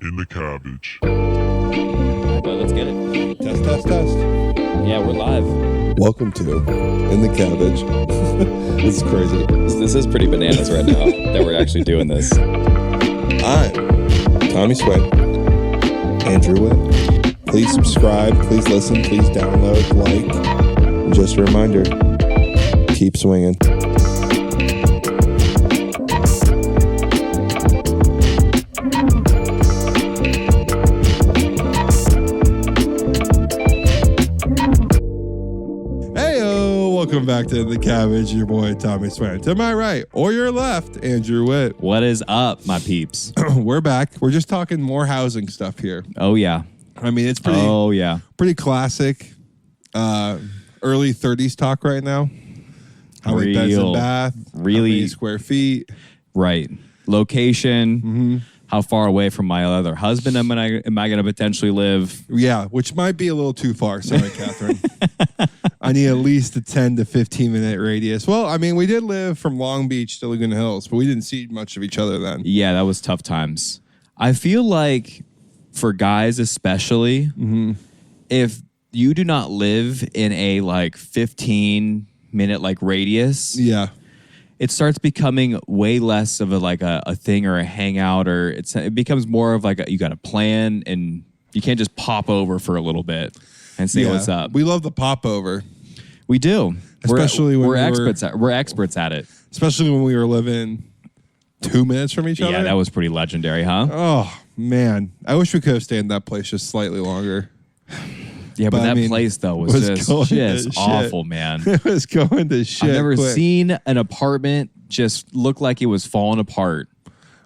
in the cabbage. Well, let's get it. Test. Yeah, we're live. Welcome to In the Cabbage. This is crazy. This is pretty bananas right now that we're actually doing this. I'm Tommy Sweat, Andrew Witt. Please subscribe, please listen, please download, like. And just a reminder, keep swinging. Welcome back to The Cabbage, your boy Tommy Sweat. To my right, or your left, Andrew Witt. What is up, my peeps? We're back. We're just talking more housing stuff here. Oh, yeah. I mean, it's pretty classic early 30s talk right now. How many beds and bath, really, how many square feet. Right. Location. How far away from my other husband am I going to potentially live? Yeah, which might be a little too far. Sorry, Catherine. I need at least a 10 to 15 minute radius. Well, I mean, we did live from Long Beach to Laguna Hills, but we didn't see much of each other then. Yeah, that was tough times. I feel like for guys especially, if you do not live in a like 15-minute like radius, it starts becoming way less of a thing or a hangout, or it becomes more of like you got a plan and you can't just pop over for a little bit and say what's up. We love the pop over. We do. Especially when we're experts at it. Especially when we were living 2 minutes from each other. Yeah, that was pretty legendary, huh? Oh, man. I wish we could have stayed in that place just slightly longer. Yeah, but that place, though, was just awful, man. It was going to shit. I've never seen an apartment just look like it was falling apart.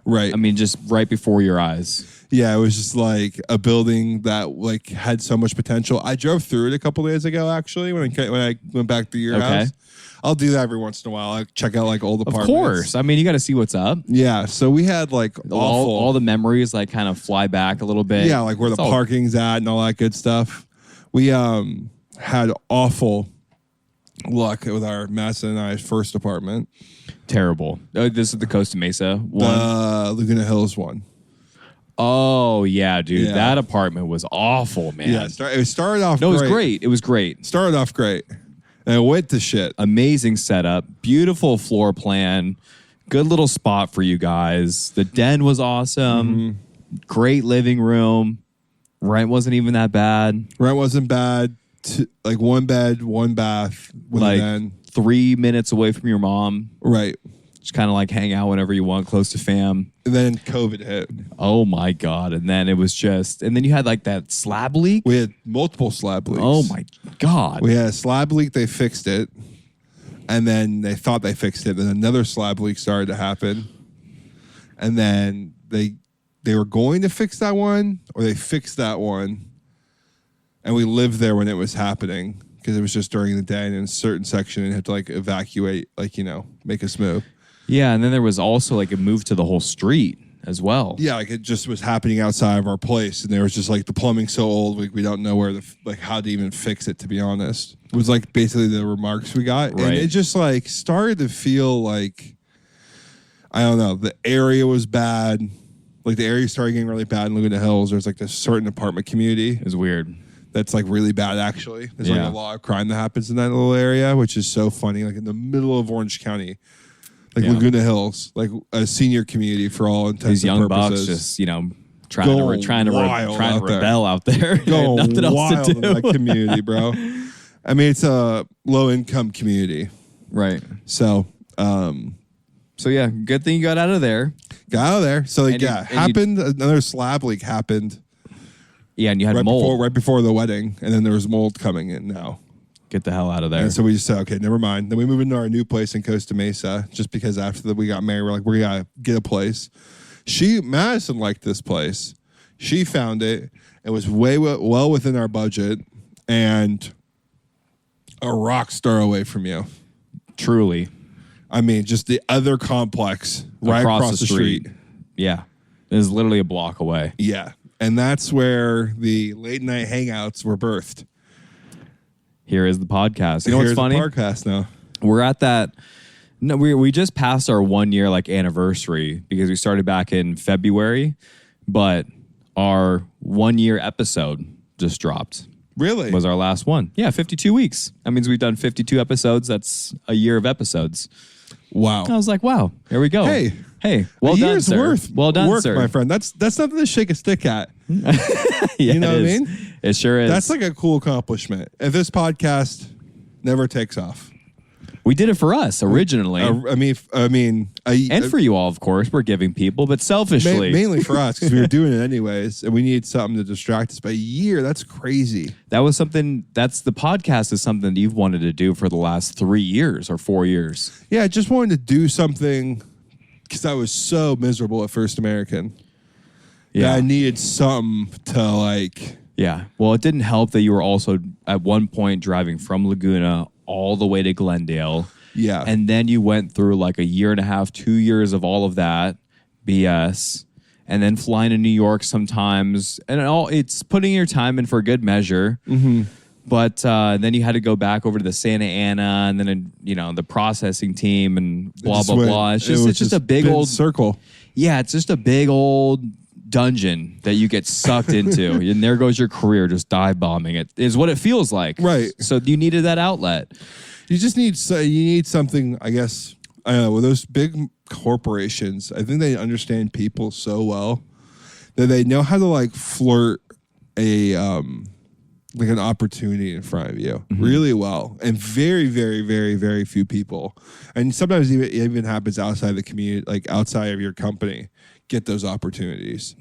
Right. I mean, just right before your eyes. Yeah, it was just like a building that like had so much potential. I drove through it a couple days ago, actually, when I went back to your house. I'll do that every once in a while. I check out like old apartments. Of course. I mean, you got to see what's up. Yeah. So we had like all the memories like kind of fly back a little bit. Yeah, like where the parking's at and all that good stuff. We had awful luck with our Madison and I's first apartment. Terrible. This is the Costa Mesa one? The Laguna Hills one. Oh, yeah, dude. Yeah. That apartment was awful, man. Yeah, it started off great. No, it was great. It was great. Started off great. And it went to shit. Amazing setup. Beautiful floor plan. Good little spot for you guys. The den was awesome. Great living room. Rent wasn't even that bad. Rent wasn't bad. Like one bed, one bath. Like 3 minutes away from your mom. Right. Just kind of like hang out whenever you want, close to fam. And then COVID hit. Oh my God. And then it was and then you had like that slab leak. We had multiple slab leaks. Oh my God. We had a slab leak, they fixed it. And then they thought they fixed it. Then another slab leak started to happen. And then they were going to fix that one, or they fixed that one. And we lived there when it was happening, because it was just during the day, and in a certain section, and had to like evacuate, like, make us move. Yeah, and then there was also like a move to the whole street as well. Yeah, like it just was happening outside of our place, and there was just like the plumbing so old, we don't know how to even fix it, to be honest. It was like basically the remarks we got. Right. And it just like started to feel like, I don't know, the area was bad. Like the area started getting really bad in Laguna Hills. There's like this certain apartment community. It was weird. That's like really bad, actually. There's like a lot of crime that happens in that little area, which is so funny. Like in the middle of Orange County, like Laguna Hills, like a senior community for all intents and purposes. These young bucks just, trying to rebel out there. Going nothing else wild to do. In that community, bro. I mean, it's a low income community. Right. So yeah, good thing you got out of there. Got out of there. So another slab leak happened. Yeah, and you had mold. Right before the wedding, and then there was mold coming in now. Get the hell out of there. And so we just said, okay, never mind. Then we moved into our new place in Costa Mesa, just because after we got married, we're like, we got to get a place. Madison liked this place. She found it. It was well within our budget, and a rock star away from you. Truly. I mean, just the other complex right across the street. Yeah. It was literally a block away. Yeah. And that's where the late night hangouts were birthed. Here is the podcast. You know what's funny? Here's the podcast now. We're at that. No, we just passed our 1 year like anniversary, because we started back in February, but our 1 year episode just dropped. Really? Was our last one. Yeah, 52 weeks. That means we've done 52 episodes. That's a year of episodes. Wow. I was like, wow, here we go. Hey, well a done, year's sir. worth well done, work, sir. my friend. That's nothing to shake a stick at. Yeah, you know what I is. mean? It sure is. That's like a cool accomplishment. If this podcast never takes off. We did it for us originally. And for you all, of course, we're giving people, but selfishly. mainly for us because we were doing it anyways, and we needed something to distract us. But a year, that's crazy. The podcast is something that you've wanted to do for the last 3 years or 4 years. Yeah, I just wanted to do something because I was so miserable at First American. Yeah, I needed something to Yeah, well, it didn't help that you were also at one point driving from Laguna all the way to Glendale. Yeah. And then you went through like a year and a half, 2 years of all of that BS, and then flying to New York sometimes. And it's putting your time in for good measure. Mm-hmm. But then you had to go back over to the Santa Ana and then, the processing team and blah, blah, blah. It's just a big old circle. Yeah, it's just a big old dungeon that you get sucked into. And there goes your career just dive bombing. It is what it feels like. Right. So you needed that outlet. You just need something, I guess. I don't know. With those big corporations, I think they understand people so well that they know how to flirt an opportunity in front of you really well, and very, very, very, very few people, and sometimes it even happens outside the community, like outside of your company, get those opportunities.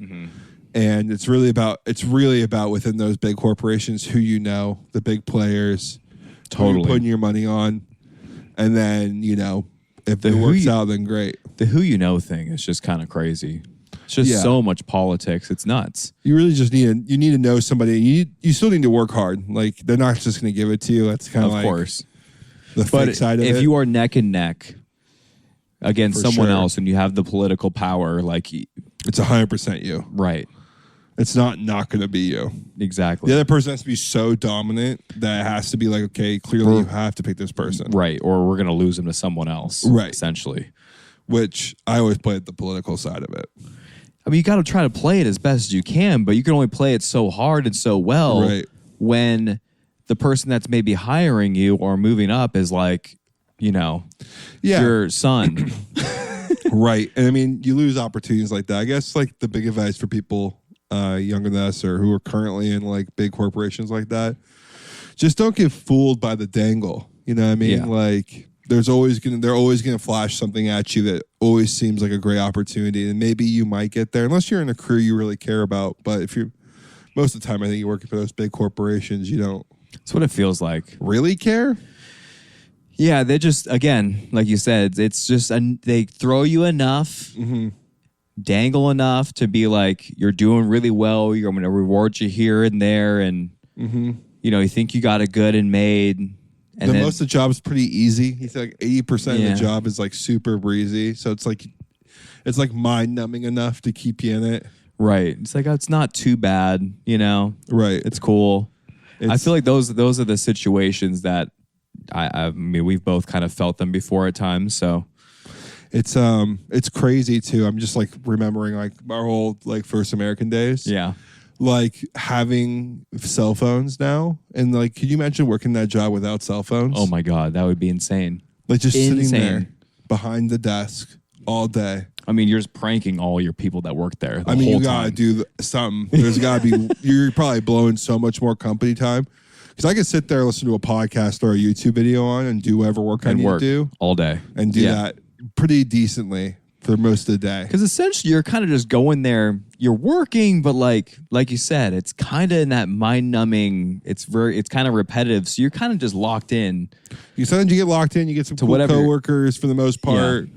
And it's really about within those big corporations who the big players. Totally. Who you're putting your money on, and then if it works out, then great. The who thing is just kind of crazy. It's just so much politics. It's nuts. You really just need to know somebody. You still need to work hard. Like, they're not just going to give it to you. That's kind of course the fake side of it. If you are neck and neck against someone sure. else and you have the political power, it's 100% you. Right. It's not going to be you. Exactly. The other person has to be so dominant that it has to be okay, clearly you have to pick this person. Right. Or we're going to lose them to someone else. Right. Essentially. Which I always play at the political side of it. I mean, you got to try to play it as best as you can, but you can only play it so hard and so well when the person that's maybe hiring you or moving up is your son. Right. And I mean, you lose opportunities like that. I guess the big advice for people younger than us or who are currently in big corporations like that, just don't get fooled by the dangle. You know what I mean? Yeah. They're always gonna flash something at you that always seems like a great opportunity, and maybe you might get there unless you're in a career you really care about. But if you're most of the time, I think you're working for those big corporations, you don't. That's what it feels like. Really care? Yeah, they just, again, like you said, it's just they throw you enough. Dangle enough to be you're doing really well. You're going to reward you here and there, and you think you got it good and made. And then, most of the job is pretty easy. You think 80% of the job is super breezy, so it's mind numbing enough to keep you in it. Right. It's it's not too bad. Right. It's cool. I feel like those are the situations that I mean we've both kind of felt them before at times. So. It's crazy too. I'm just remembering our old First American days. Yeah. Having cell phones now, and could you imagine working that job without cell phones? Oh my God, that would be insane. Just sitting there behind the desk all day. I mean, you're just pranking all your people that work there. You gotta do something. There's gotta be. You're probably blowing so much more company time. Because I could sit there, listen to a podcast or a YouTube video on, and do whatever work I need to do all day, and do that pretty decently for most of the day. Because essentially you're kind of just going there, you're working, but like you said, it's kind of in that mind numbing, it's kind of repetitive. So you're kind of just locked in. Sometimes you get locked in, you get some cool coworkers for the most part. Yeah.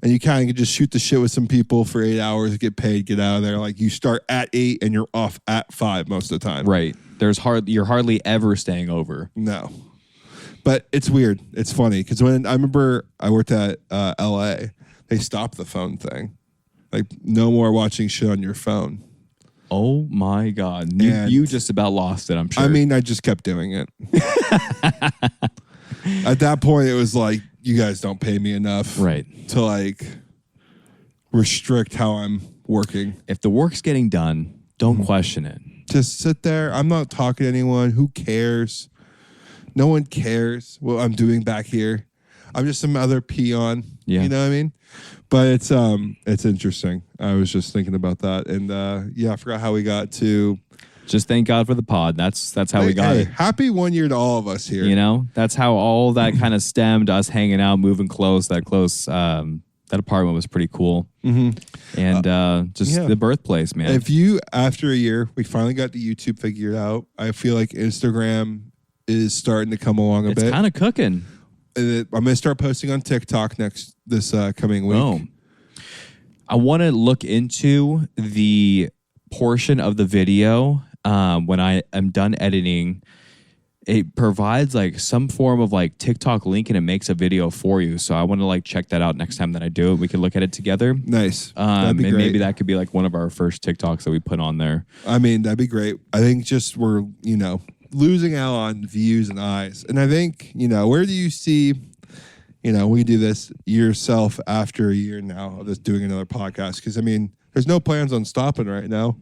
And you kind of just shoot the shit with some people for 8 hours, get paid, get out of there. You start at 8 and you're off at 5 most of the time. Right. You're hardly ever staying over. No. But it's weird. It's funny because when I remember I worked at LA, they stopped the phone thing. No more watching shit on your phone. Oh my God. You just about lost it, I'm sure. I mean, I just kept doing it. At that point, it was you guys don't pay me enough to restrict how I'm working. If the work's getting done, Don't question it. Just sit there. I'm not talking to anyone. Who cares? No one cares what I'm doing back here. I'm just some other peon. Yeah. You know what I mean? But it's interesting. I was just thinking about that. And I forgot how we got to... Just thank God for the pod. That's how we got it. Happy 1 year to all of us here. You know, that's how all that kind of stemmed, us hanging out, moving close. That apartment was pretty cool. Mm-hmm. And the birthplace, man. If you, after a year, we finally got the YouTube figured out. I feel like Instagram is starting to come along a bit. It's kind of cooking. I'm going to start posting on TikTok this coming week. Oh. I want to look into the portion of the video when I am done editing. It provides like some form of like TikTok link and it makes a video for you. So I want to like check that out next time that I do it. We can look at it together. Nice. That'd be and great. maybe that could be like one of our first TikToks that we put on there. I mean, that'd be great. I think just we're, losing out on views and eyes. And I think, where do you see, we do this yourself after a year now of this doing another podcast? Because, I mean, there's no plans on stopping right now.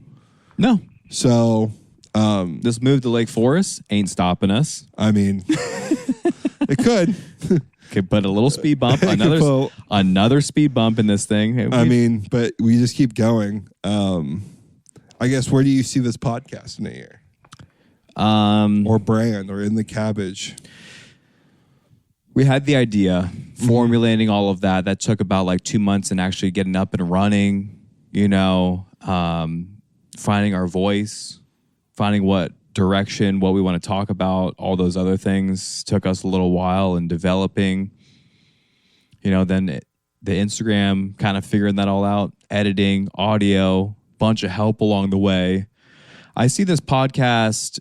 No. So... this move to Lake Forest ain't stopping us. I mean, it could. Could put a little speed bump, another speed bump in this thing. But we just keep going. I guess, where do you see this podcast in a year? Or brand, or in the cabbage? We had the idea, formulating all of that. That took about like 2 months and actually getting up and running, finding our voice, finding what direction, what we want to talk about, all those other things took us a little while in developing. Then the Instagram, kind of figuring that all out, editing, audio, bunch of help along the way. I see this podcast,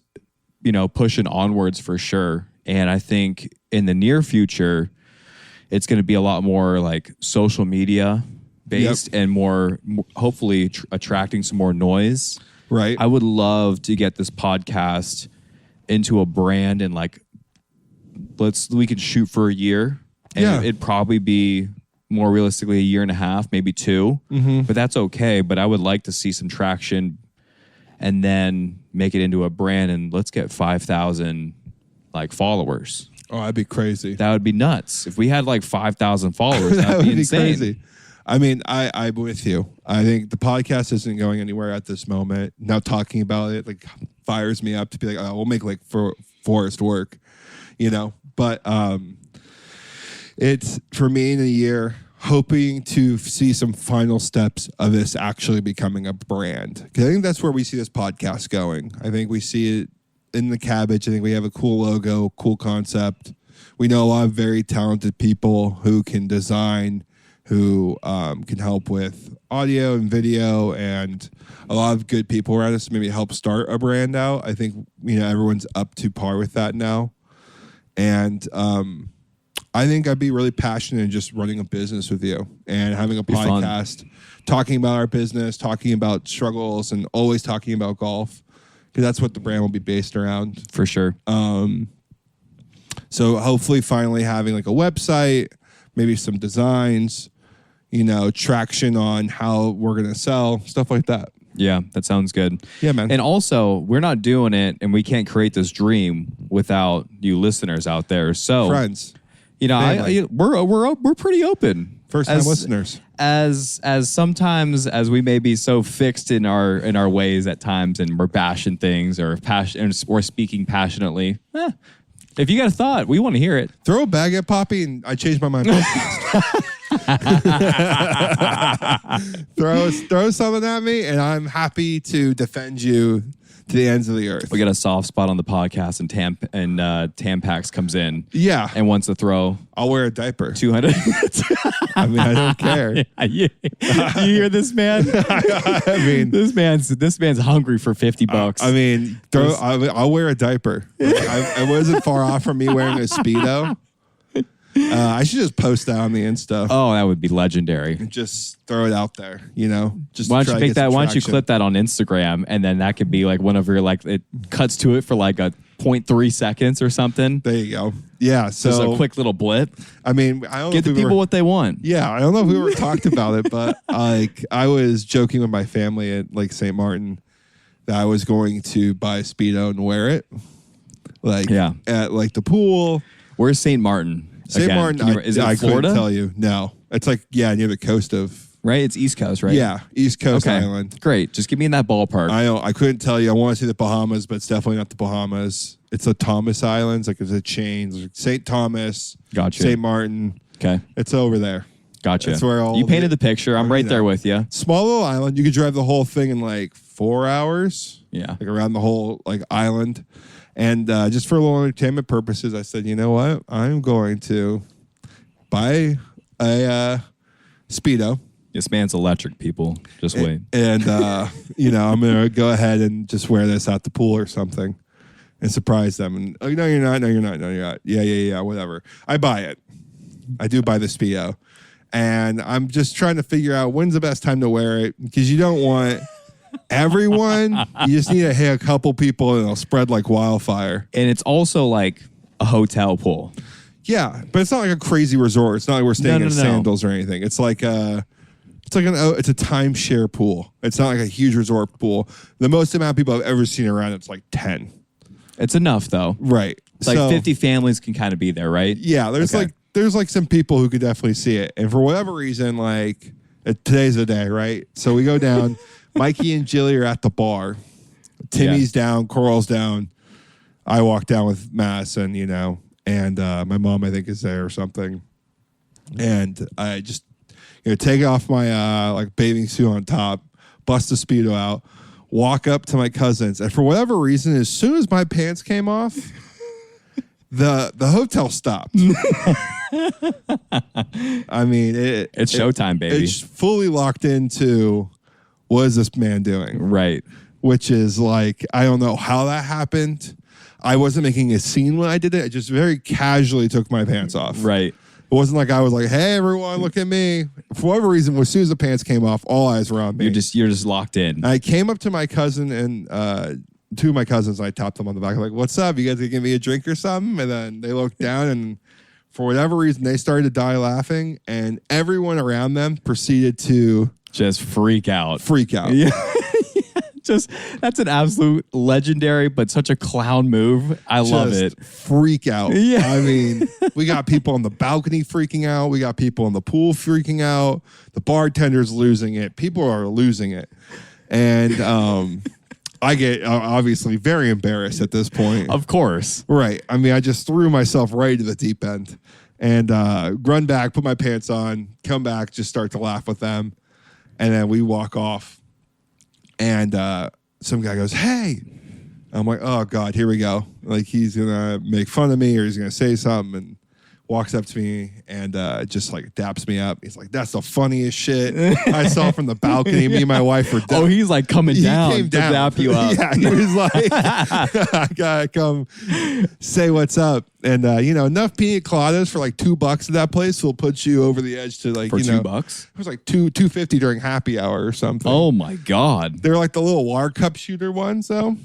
pushing onwards for sure. And I think in the near future, it's going to be a lot more like social media based and more hopefully attracting some more noise. Right. I would love to get this podcast into a brand and like, we could shoot for a year and it'd probably be more realistically a year and a half, maybe 2, but that's okay. But I would like to see some traction and then make it into a brand and let's get 5,000 like followers. Oh, that'd be crazy. That would be nuts. If we had like 5,000 followers, that would be insane. Crazy. I mean, I'm with you. I think the podcast isn't going anywhere at this moment. Now talking about it like fires me up to be like, oh, we'll make like Forest work, But it's for me in a year, hoping to see some final steps of this actually becoming a brand. Because I think that's where we see this podcast going. I think we see it in the cabbage. I think we have a cool logo, cool concept. We know a lot of very talented people who can design, who can help with audio and video, and a lot of good people around us maybe help start a brand out. I think, everyone's up to par with that now. And I think I'd be really passionate in just running a business with you and having a podcast, talking about our business, talking about struggles, and always talking about golf, because that's what the brand will be based around. For sure. So hopefully finally having like a website, maybe some designs, traction on how we're going to sell, stuff like that. Yeah, that sounds good. Yeah, man. And also, we're not doing it and we can't create this dream without you listeners out there. So, friends, we're pretty open. First-time listeners. As sometimes as we may be so fixed in our ways at times, and we're bashing things or speaking passionately. If you got a thought, we want to hear it. Throw a bag at Poppy, and I changed my mind. throw something at me, and I'm happy to defend you to the ends of the earth. We got a soft spot on the podcast, and Tampax comes in. Yeah, and wants to throw. I'll wear a diaper. 200. I mean, I don't care. You hear this man? I mean, this man's hungry for $50. I mean, I'll wear a diaper. I wasn't far off from me wearing a Speedo. I should just post that on the Insta. Oh, that would be legendary. And just throw it out there, Just why don't you make that? Why don't you clip that on Instagram, and then that could be like one of your it cuts to it for like a 0.3 seconds or something. There you go. Yeah, so just a quick little blip. I mean, I don't give the people what they want. Yeah, I don't know if we ever talked about it, but I was joking with my family at St. Martin, that I was going to buy a Speedo and wear it. Like at like the pool. Where's St. Martin? St. Martin, is it I Florida? couldn't tell you. No. It's like, near the coast of... Right? It's East Coast, right? Yeah, East Coast Island. Great. Just give me in that ballpark. I couldn't tell you. I want to say the Bahamas, but it's definitely not the Bahamas. It's the Thomas Islands. Like, it's a chain. Like St. Thomas. Gotcha. St. Martin. Okay. It's over there. Gotcha. That's where all you painted the picture. I'm right there with you. Small little island. You could drive the whole thing in like 4 hours. Yeah. Like around the whole like island. And just for a little entertainment purposes, I said, you know what? I'm going to buy a Speedo. This man's electric, people. Just wait. And, I'm going to go ahead and just wear this out the pool or something and surprise them. And, oh, no, you're not. No, you're not. No, you're not. Yeah, whatever. I buy it. I do buy the Speedo. And I'm just trying to figure out when's the best time to wear it because you don't want everyone. You just need to hit a couple people and it'll spread like wildfire. And it's also like a hotel pool. Yeah, but it's not like a crazy resort. It's not like we're staying in Sandals or anything. It's like it's a timeshare pool. It's not like a huge resort pool. The most amount of people I've ever seen around it's like 10. It's enough though. Right. It's like 50 families can kind of be there, right? Yeah, there's like some people who could definitely see it. And for whatever reason, like today's the day, right? So we go down. Mikey and Jilly are at the bar. Timmy's down, Coral's down. I walk down with Madison, and my mom I think is there or something. And I just take off my like bathing suit on top, bust the Speedo out, walk up to my cousins, and for whatever reason, as soon as my pants came off, the hotel stopped. I mean, it's showtime, baby. It's fully locked into what is this man doing? Right. Which is like, I don't know how that happened. I wasn't making a scene when I did it. I just very casually took my pants off. Right. It wasn't like I was like, hey, everyone, look at me. For whatever reason, as soon as the pants came off, all eyes were on me. You're just locked in. And I came up to my cousin and two of my cousins, and I tapped them on the back. I'm like, what's up? You guys gonna give me a drink or something? And then they looked down, and for whatever reason, they started to die laughing. And everyone around them proceeded to just freak out. Yeah. That's an absolute legendary, but such a clown move. I love it. Freak out. Yeah. I mean, we got people on the balcony freaking out. We got people in the pool freaking out. The bartender's losing it. People are losing it. And I get obviously very embarrassed at this point. Of course. Right. I mean, I just threw myself right into the deep end and run back, put my pants on, come back, just start to laugh with them. And then we walk off. And some guy goes, hey. I'm like, oh, God, here we go. Like, he's going to make fun of me or he's going to say something. And walks up to me and just, like, daps me up. He's like, that's the funniest shit I saw from the balcony. Me and my wife were down. Oh, he's, like, coming down to dap you up. Yeah, he was like, I got to come say what's up. And, enough pina coladas for, like, $2 at that place will put you over the edge to, like, for $2? It was like $2.50 during happy hour or something. Oh, my God. They were like the little water cup shooter ones, though.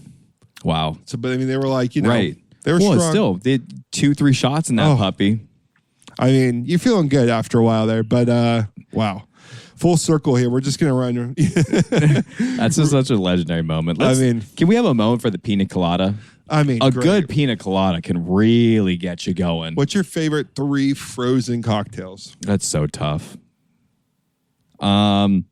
Wow. So, but I mean, they were like, right. They were strong. Still, they had 2-3 shots in that puppy. I mean, you're feeling good after a while there, but wow. Full circle here. We're just going to run. That's just such a legendary moment. Can we have a moment for the pina colada? I mean, a good pina colada can really get you going. What's your favorite 3 frozen cocktails? That's so tough. I'm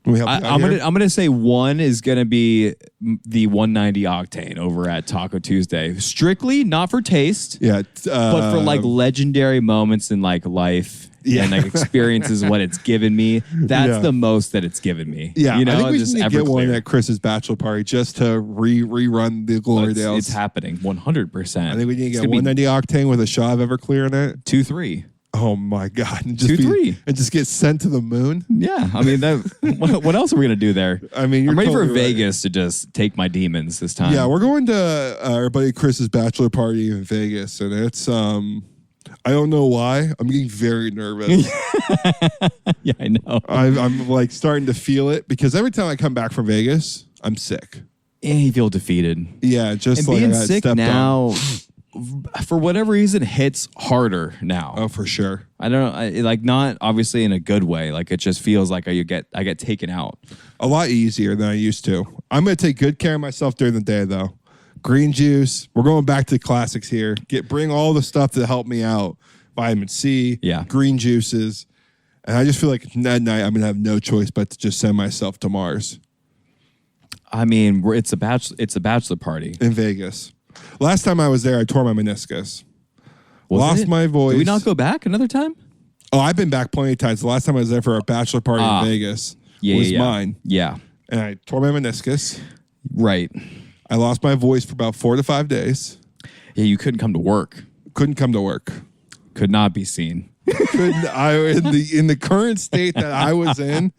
gonna say one is gonna be the 190 octane over at Taco Tuesday. Strictly not for taste, but for like legendary moments in like life and like experiences. What it's given me, that's the most that it's given me. Yeah, you know, I think we just need to get one at Chris's bachelor party just to rerun the Glory Days. It's happening 100%. I think we need to get 190 octane with a shot of Everclear in it. 2-3. Oh my God! And 2-3 and just get sent to the moon. Yeah, I mean, what else are we gonna do there? I mean, I'm ready for Vegas to just take my demons this time. Yeah, we're going to our buddy Chris's bachelor party in Vegas, and it's I don't know why I'm getting very nervous. Yeah, I know. I'm like starting to feel it because every time I come back from Vegas, I'm sick. Yeah, you feel defeated. Yeah, just and like being sick now. for whatever reason, hits harder now. Oh, for sure. I don't know, like not obviously in a good way. Like it just feels like I get taken out. A lot easier than I used to. I'm going to take good care of myself during the day, though. Green juice. We're going back to the classics here. Bring all the stuff to help me out. Vitamin C. Yeah. Green juices. And I just feel like at night I'm going to have no choice but to just send myself to Mars. I mean, it's a bachelor party in Vegas. Last time I was there, I tore my meniscus. Lost my voice. Did we not go back another time? Oh, I've been back plenty of times. The last time I was there for a bachelor party in Vegas was mine. Yeah. And I tore my meniscus. Right. I lost my voice for about 4 to 5 days. Yeah, you couldn't come to work. Couldn't come to work. Could not be seen. In the current state that I was in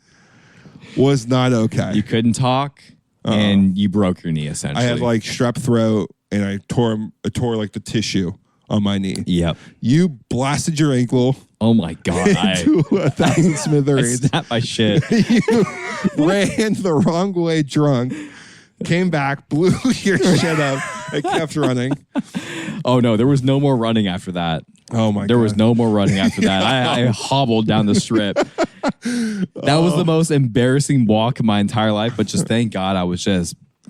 was not okay. You couldn't talk, and you broke your knee essentially. I had like strep throat, and I tore like the tissue on my knee. Yep. You blasted your ankle. Oh my God. Into 1,000 smithereens. I snapped my shit. You ran the wrong way drunk, came back, blew your shit up, and kept running. Oh no, there was no more running after that. Oh my God. There was no more running after that. I hobbled down the strip. That was the most embarrassing walk in my entire life, but just thank God I was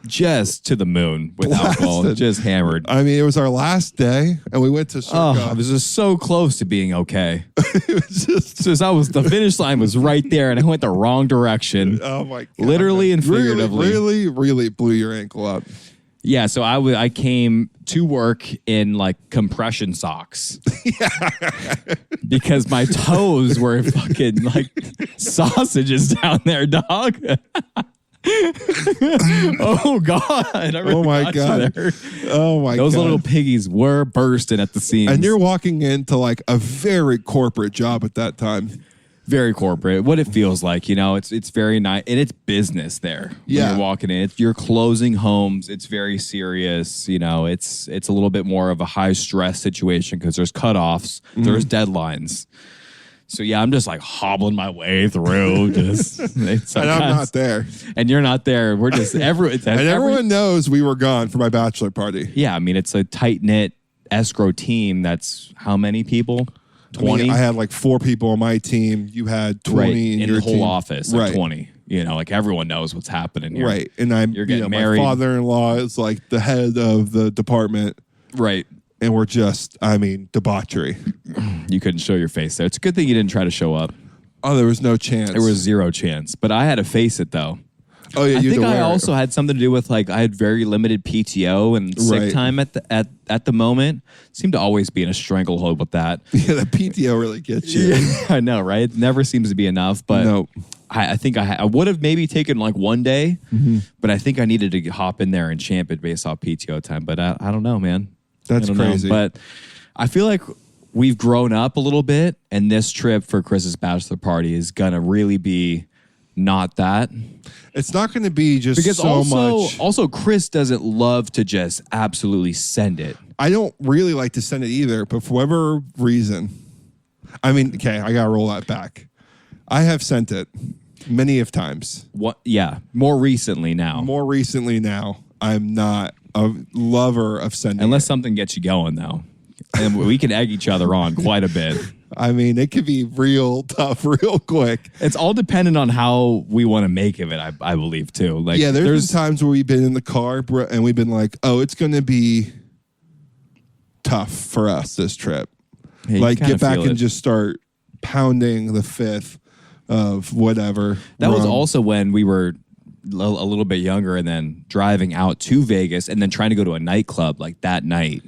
just to the moon with alcohol, just hammered. I mean, it was our last day, and we went to Circa. I was just so close to being okay. It was just... the finish line was right there, and I went the wrong direction. Oh my God. Literally and figuratively. Really blew your ankle up. Yeah, so I came to work in like compression socks. Because my toes were fucking like sausages down there, dog. Oh God! Oh my God! Oh my God! Those little piggies were bursting at the seams. And you're walking into like a very corporate job at that time. Very corporate. What it feels like, it's very nice, and it's business there. Yeah, when you're walking in. You're closing homes. It's very serious. It's a little bit more of a high stress situation because there's cutoffs, there's deadlines. So yeah, I'm just like hobbling my way through. And I'm not there. And you're not there. We're just everyone knows we were gone for my bachelor party. Yeah, I mean it's a tight knit escrow team. That's how many people? 20. I had like 4 people on my team. You had 20 in the whole team. office. Like 20. Like everyone knows what's happening here. Right, and you're getting married. My father-in-law is like the head of the department. Right. And we're just, debauchery. You couldn't show your face there. It's a good thing you didn't try to show up. Oh, there was no chance. There was zero chance. But I had to face it, though. Oh, yeah, I think I also had something to do with, like, I had very limited PTO and sick time at the moment. Seemed to always be in a stranglehold with that. Yeah, the PTO really gets you. Yeah, I know, right? It never seems to be enough. But nope. I think I would have maybe taken, like, one day. But I think I needed to hop in there and champ it based off PTO time. But I don't know, man. That's crazy. But I feel like we've grown up a little bit, and this trip for Chris's bachelor party is gonna really be not that. It's not going to be just because so much. Also, Chris doesn't love to just absolutely send it. I don't really like to send it either, but for whatever reason, I gotta roll that back. I have sent it many of times. What? Yeah, more recently now. I'm not a lover of sending unless something gets you going, though. And we can egg each other on quite a bit. I mean, it could be real tough, real quick. It's all dependent on how we want to make of it, I believe, too. Like, yeah, there's been times where we've been in the car and we've been like, oh, it's going to be tough for us this trip. Hey, like, get back and just start pounding the fifth of whatever. That was also when we were a little bit younger and then driving out to Vegas and then trying to go to a nightclub like that night.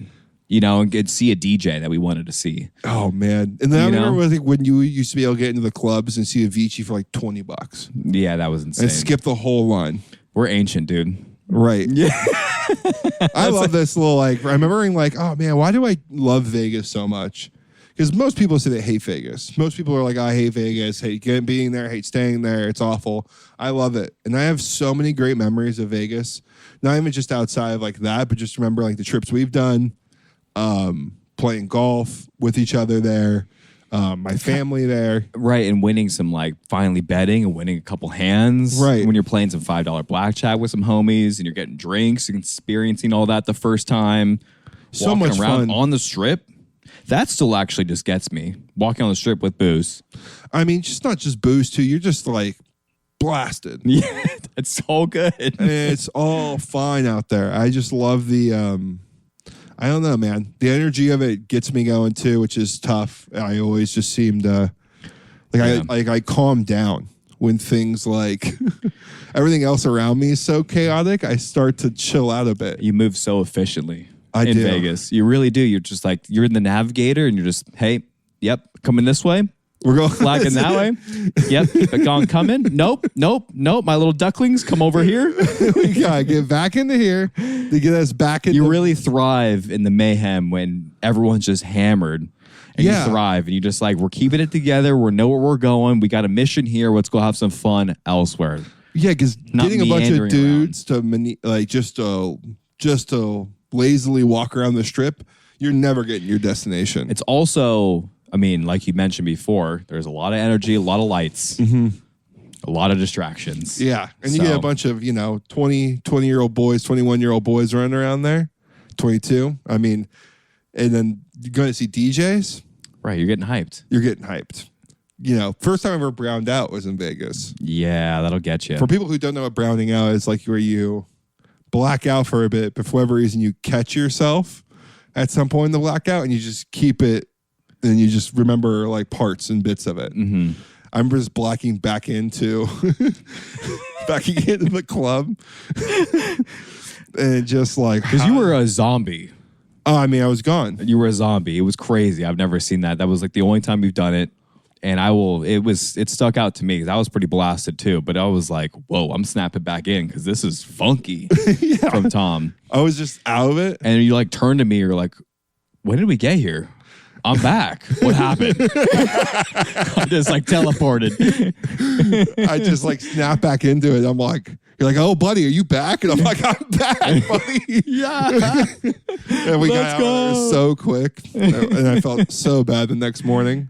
And see a DJ that we wanted to see. Oh, man. And then I remember when you used to be able to get into the clubs and see Avicii for like $20. Yeah, that was insane. And skip the whole line. We're ancient, dude. Right. Yeah. I love this little, I remember being like, oh, man, why do I love Vegas so much? Because most people say they hate Vegas. Most people are like, I hate Vegas, hate being there, hate staying there. It's awful. I love it. And I have so many great memories of Vegas. Not even just outside of like that, but just remember like the trips we've done. Playing golf with each other there, my family there. Right, and winning some finally betting and winning a couple hands. Right. When you're playing some $5 blackjack with some homies and you're getting drinks and experiencing all that the first time. So walking much around fun. on the strip. That still actually just gets me. Walking on the strip with booze. I mean, just not just booze too. You're just like blasted. Yeah, it's so good. It's all fine out there. I just love the I don't know, man. The energy of it gets me going too, which is tough. I always just seem to I calm down when things like everything else around me is so chaotic. I start to chill out a bit. You move so efficiently in do. Vegas. You really do. You're just like, you're in the navigator and you're just, hey, yep, coming this way. We're going Flagging that way. Yep, keep it going, coming. Nope. My little ducklings, come over here. We gotta get back into here to get us back into. You really thrive in the mayhem when everyone's just hammered. And you thrive, and you just like, we're keeping it together. We know where we're going. We got a mission here. Let's go have some fun elsewhere. Yeah, because getting a bunch of dudes to just to lazily walk around the strip, you're never getting your destination. It's also, I mean, like you mentioned before, there's a lot of energy, a lot of lights, a lot of distractions. Yeah, and you get a bunch of 20-year-old boys, 21-year-old boys running around there, 22. I mean, and then you're going to see DJs. Right, you're getting hyped. You're getting hyped. First time I ever browned out was in Vegas. Yeah, that'll get you. For people who don't know what browning out is, like where you black out for a bit, but for whatever reason you catch yourself at some point in the blackout and you just keep it and you just remember like parts and bits of it. Mm-hmm. I'm just blacking back into the club. And just like... Because you were a zombie. Oh, I mean, I was gone. You were a zombie. It was crazy. I've never seen that. That was like the only time you've done it. And it stuck out to me because I was pretty blasted too. But I was like, whoa, I'm snapping back in because this is funky from Tom. I was just out of it. And you like turned to me, you're like, when did we get here? I'm back. What happened? I just like teleported. I just like snap back into it. I'm like, you're like, oh, buddy, are you back? And I'm like, I'm back, buddy. Yeah. And we got out of there so quick. And I felt so bad the next morning.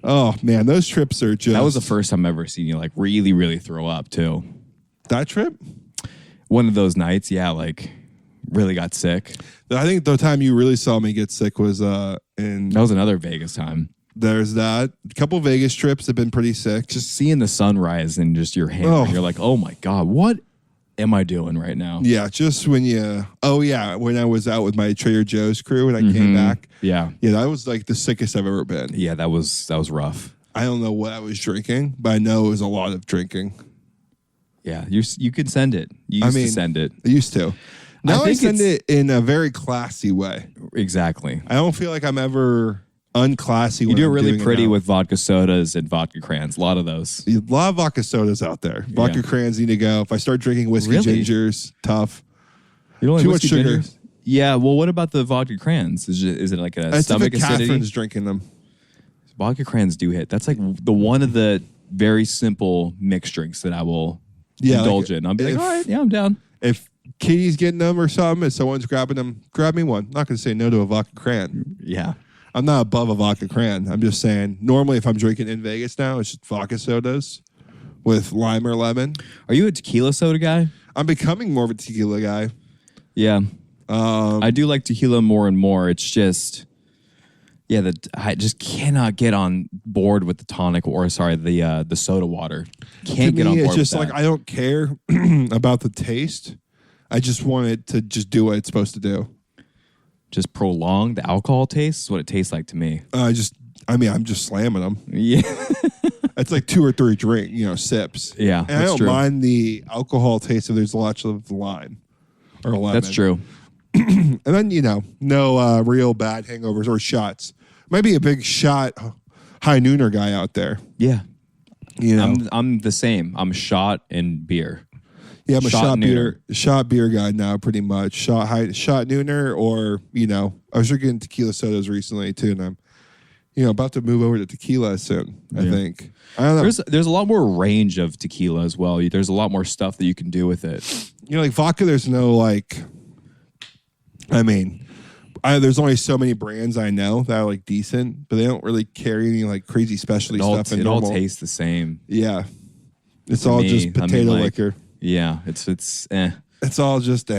Oh, man, those trips are just... That was the first time I've ever seen you like really, really throw up too. That trip? One of those nights, yeah, like really got sick. I think the time you really saw me get sick was That was another Vegas time. There's that. A couple Vegas trips have been pretty sick. Just seeing the sunrise and just your hand, you're like, oh my God, what am I doing right now? Yeah, just when you... Oh, yeah, when I was out with my Trader Joe's crew and I came back. Yeah. Yeah, that was like the sickest I've ever been. Yeah, that was rough. I don't know what I was drinking, but I know it was a lot of drinking. Yeah, you could send it. You used to send it. I used to. Now I send it in a very classy way. Exactly. I don't feel like I'm ever unclassy. You do it really pretty with vodka sodas and vodka crayons. A lot of those. A lot of vodka sodas out there. Vodka crayons need to go. If I start drinking whiskey gingers, tough. You don't like too much sugar. Gingers? Yeah. Well, what about the vodka crayons? Is it like a stomach acidity? Catherine's drinking them. Vodka crayons do hit. That's like the one of the very simple mixed drinks that I will indulge in. I'll be like, all right, yeah, I'm down. If Katie's getting them or something, if someone's grabbing them, grab me one. I'm not going to say no to a vodka crayon. Yeah. I'm not above a vodka crayon. I'm just saying, normally if I'm drinking in Vegas now, it's just vodka sodas with lime or lemon. Are you a tequila soda guy? I'm becoming more of a tequila guy. Yeah. I do like tequila more and more. It's just... Yeah, I just cannot get on board with the tonic the soda water. Can't get on board it's just with like that. I don't care about the taste. I just want it to just do what it's supposed to do. Just prolong the alcohol taste is what it tastes like to me. I'm just slamming them. Yeah. It's like 2 or 3 sips. Yeah, and I don't mind the alcohol taste if there's lots of lime or lemon. That's true. And then, no real bad hangovers or shots. Might be a big shot high nooner guy out there. Yeah. I'm the same. I'm shot and beer. Yeah, I'm a shot beer guy now, pretty much. Shot nooner, or I was drinking tequila sodas recently too, and I'm about to move over to tequila soon. I think. I don't know. There's a lot more range of tequila as well. There's a lot more stuff that you can do with it. Like vodka. There's no like. There's only so many brands I know that are like decent, but they don't really carry any like crazy specialty stuff. It all tastes the same. Yeah, it's all just potato liquor. Yeah, it's It's all just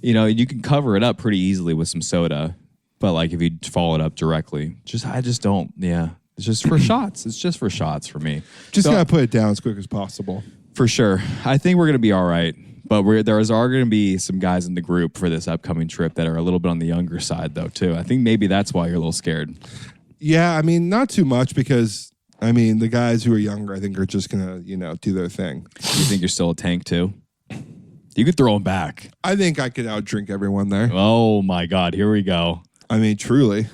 You know, you can cover it up pretty easily with some soda, but like if you follow it up directly, I just don't. Yeah, it's just for shots. It's just for shots for me. Just gotta put it down as quick as possible. For sure. I think we're gonna be all right. But there are going to be some guys in the group for this upcoming trip that are a little bit on the younger side, though, too. I think maybe that's why you're a little scared. Yeah, I mean, not too much because, I mean, the guys who are younger, I think, are just going to, do their thing. You think you're still a tank, too? You could throw them back. I think I could outdrink everyone there. Oh, my God. Here we go. I mean, truly.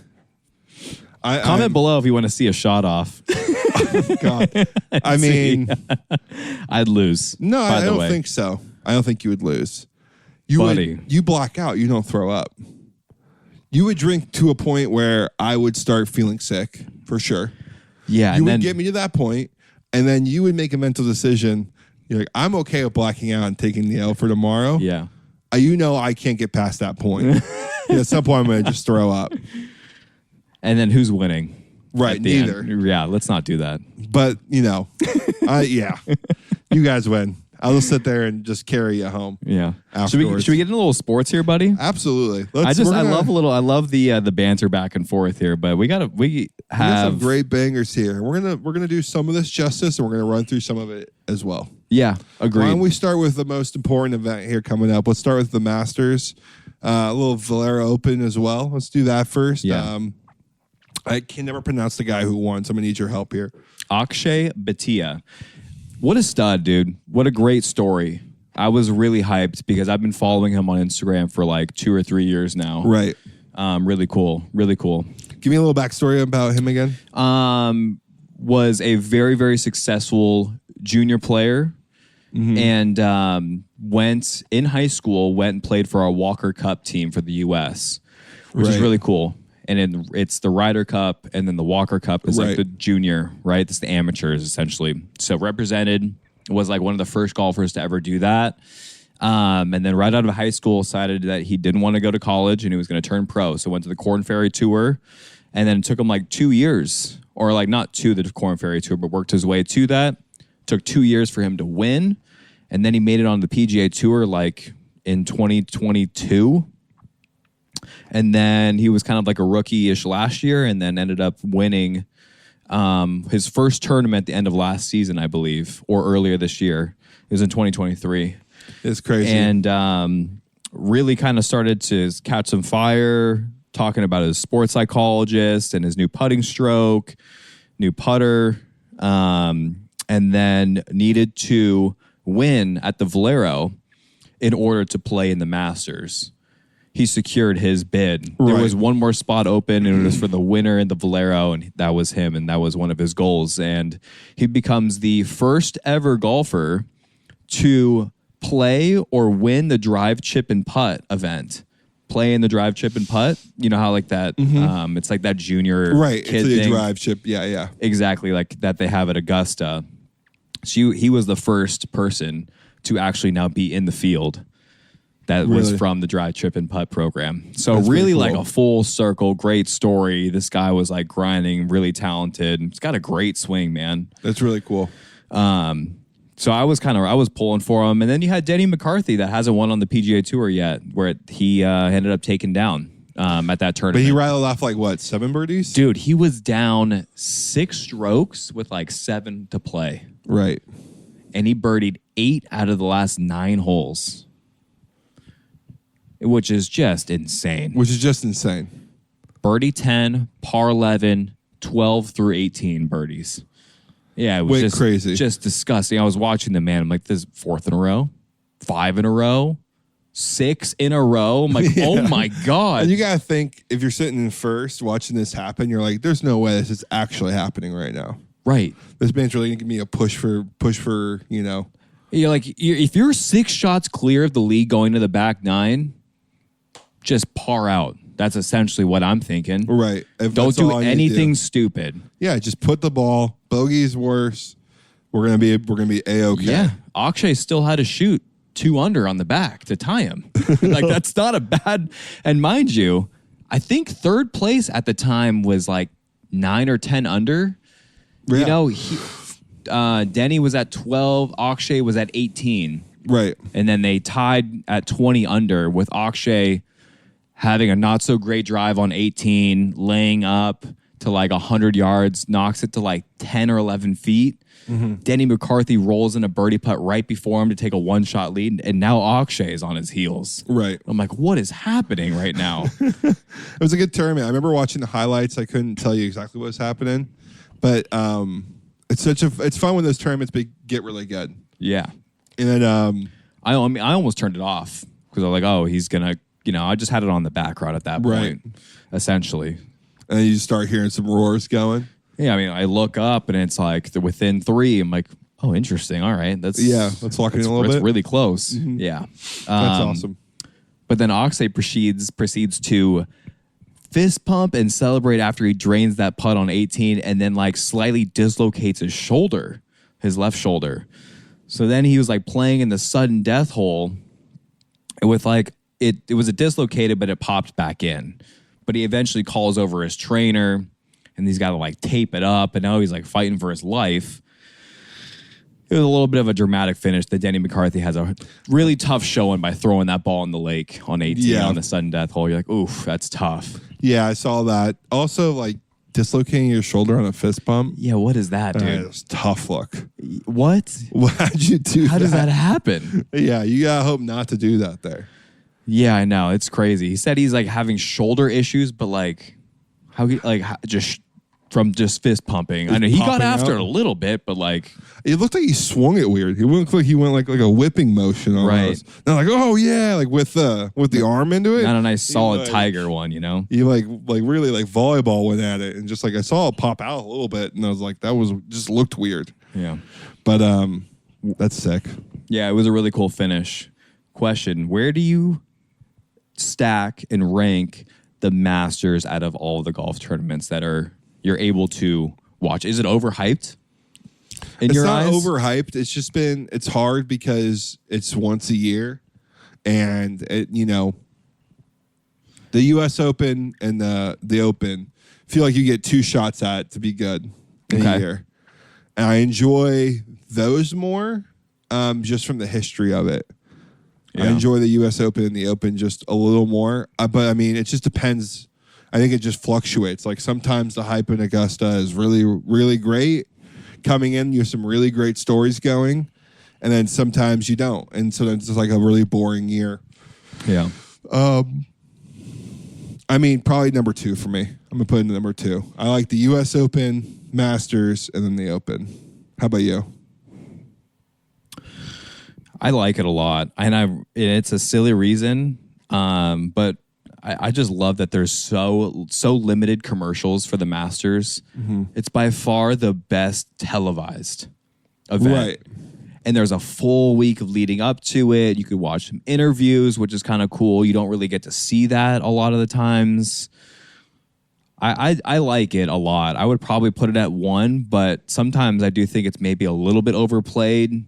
Comment below if you want to see a shot off. Oh, God. I mean. I'd lose. No, I don't think so. I don't think you would lose. You black out. You don't throw up. You would drink to a point where I would start feeling sick, for sure. Yeah. You would get me to that point, and then you would make a mental decision. You're like, I'm okay with blacking out and taking the L for tomorrow. Yeah. I can't get past that point. At some point, I'm going to just throw up. And then who's winning? Right, neither. Yeah, let's not do that. But, yeah. You guys win. I'll just sit there and just carry you home. Yeah. Should we get into a little sports here, buddy? Absolutely. I love the banter back and forth here, but we have some great bangers here. We're gonna do some of this justice, and we're gonna run through some of it as well. Yeah, agreed. Why don't we start with the most important event here coming up? Let's start with the Masters, a little Valero Open as well. Let's do that first. Yeah. I can never pronounce the guy who won, so I'm gonna need your help here. Akshay Bhatia. What a stud, dude. What a great story. I was really hyped because I've been following him on Instagram for like 2 or 3 years now. Right. Really cool. Really cool. Give me a little backstory about him again. Was a very, very successful junior player and went in high school, went and played for our Walker Cup team for the U.S., which is really cool. And it's the Ryder Cup, and then the Walker Cup is like the junior, right? It's the amateurs, essentially. So represented, was like one of the first golfers to ever do that. And then right out of high school, decided that he didn't want to go to college and he was going to turn pro. So went to the Corn Ferry Tour, and then it took him like 2 years, or like not to the Corn Ferry Tour, but worked his way to that. Took 2 years for him to win. And then he made it on the PGA Tour like in 2022. And then he was kind of like a rookie-ish last year, and then ended up winning his first tournament at the end of last season, I believe, or earlier this year. It was in 2023. It's crazy. And really kind of started to catch some fire, talking about his sports psychologist and his new putting stroke, new putter, and then needed to win at the Valero in order to play in the Masters. He secured his bid. Right. There was one more spot open, and it was for the winner in the Valero, and that was him, and that was one of his goals. And he becomes the first ever golfer to play or win the drive, chip, and putt event. Play in the drive, chip, and putt. You know how like that, it's like that junior kid thing. Drive, chip, yeah. Exactly, like that they have at Augusta. So he was the first person to actually now be in the field that was from the drive, chip, and putt program. So that's really cool. Like a full circle, great story. This guy was like grinding, really talented. He's got a great swing, man. That's really cool. So I was pulling for him. And then you had Denny McCarthy that hasn't won on the PGA Tour yet, where he ended up taking down at that tournament. But he rattled off like what, 7 birdies? Dude, he was down 6 strokes with like 7 to play. Right. And he birdied 8 out of the last 9 holes. Which is just insane. Birdie 10, par 11, 12 through 18 birdies. Yeah, it was just crazy. Just disgusting. I was watching the man. I'm like, this is 4th in a row, 5 in a row, 6 in a row. I'm like, oh my God. And you got to think, if you're sitting in first watching this happen, you're like, there's no way this is actually happening right now. Right. This man's really going to give me a push for, You're like, if you're 6 shots clear of the lead going to the back 9, just par out. That's essentially what I'm thinking. Right. Don't do anything stupid. Yeah, just put the ball. Bogey's worse. We're gonna be A-okay. Yeah. Akshay still had to shoot 2 under on the back to tie him. Like that's not a bad. And mind you, I think 3rd place at the time was like 9 or 10 under. Yeah. You know, Denny was at 12. Akshay was at 18. Right. And then they tied at 20 under with Akshay having a not so great drive on 18, laying up to like 100 yards, knocks it to like 10 or 11 feet. Denny McCarthy rolls in a birdie putt right before him to take a one-shot lead, and now Akshay is on his heels. Right. I'm like, what is happening right now? It was a good tournament. I remember watching the highlights. I couldn't tell you exactly what was happening, but it's fun when those tournaments get really good. Yeah. And then I almost turned it off because I was like, oh, he's gonna, I just had it on the background at that point, essentially. And then you start hearing some roars going. Yeah, I mean, I look up and it's like they're within 3. I'm like, oh, interesting. All right, let's lock it in a little bit. It's really close. Yeah, that's awesome. But then Akshay proceeds to fist pump and celebrate after he drains that putt on 18, and then like slightly dislocates his left shoulder. So then he was like playing in the sudden death hole with like it was a dislocated, but it popped back in. But he eventually calls over his trainer. And he's got to like tape it up, and now he's like fighting for his life. It was a little bit of a dramatic finish that Denny McCarthy has a really tough showing by throwing that ball in the lake on 18 on the sudden death hole. You're like, oof, that's tough. Yeah, I saw that. Also, like dislocating your shoulder on a fist pump. Yeah, what is that, dude? It was tough look. What? Why'd you do that? How does that happen? Yeah, you gotta hope not to do that there. Yeah, I know. It's crazy. He said he's like having shoulder issues, but like just from just fist pumping. I know he got after it a little bit, but like it looked like he swung it weird. He went like a whipping motion almost. Right. Now like, oh yeah, like with the arm into it. Not a nice solid tiger one, He like really like volleyball went at it, and just like I saw it pop out a little bit, and I was like, that was just looked weird. Yeah. But that's sick. Yeah, it was a really cool finish. Question: where do you stack and rank the Masters out of all the golf tournaments that you're able to watch? Is it overhyped in your eyes? It's not overhyped. It's just it's hard because it's once a year, and the U.S. Open and the Open feel like you get 2 shots at it to be good in a year, and I enjoy those more just from the history of it. Yeah. I enjoy the U.S. Open and the Open just a little more, but I mean, it just depends. I think it just fluctuates. Like sometimes the hype in Augusta is really, really great. Coming in, you have some really great stories going, and then sometimes you don't. And so it's just like a really boring year. Yeah. I mean, probably number 2 for me. I'm going to put it in number 2. I like the U.S. Open, Masters, and then the Open. How about you? I like it a lot. And it's a silly reason, but I just love that there's so limited commercials for the Masters. Mm-hmm. It's by far the best televised event. Right. And there's a full week of leading up to it. You could watch some interviews, which is kind of cool. You don't really get to see that a lot of the times. I like it a lot. I would probably put it at 1, but sometimes I do think it's maybe a little bit overplayed.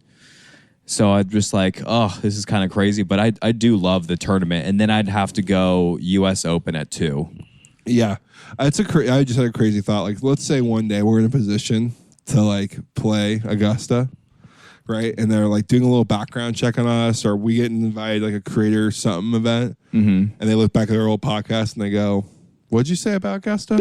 So I'm just like, oh, this is kind of crazy. But I do love the tournament. And then I'd have to go U.S. Open at 2. Yeah. I just had a crazy thought. Like, let's say one day we're in a position to, like, play Augusta, right? And they're, like, doing a little background check on us, or we get invited, like, a creator something event. Mm-hmm. And they look back at their old podcast and they go, what'd you say about Augusta?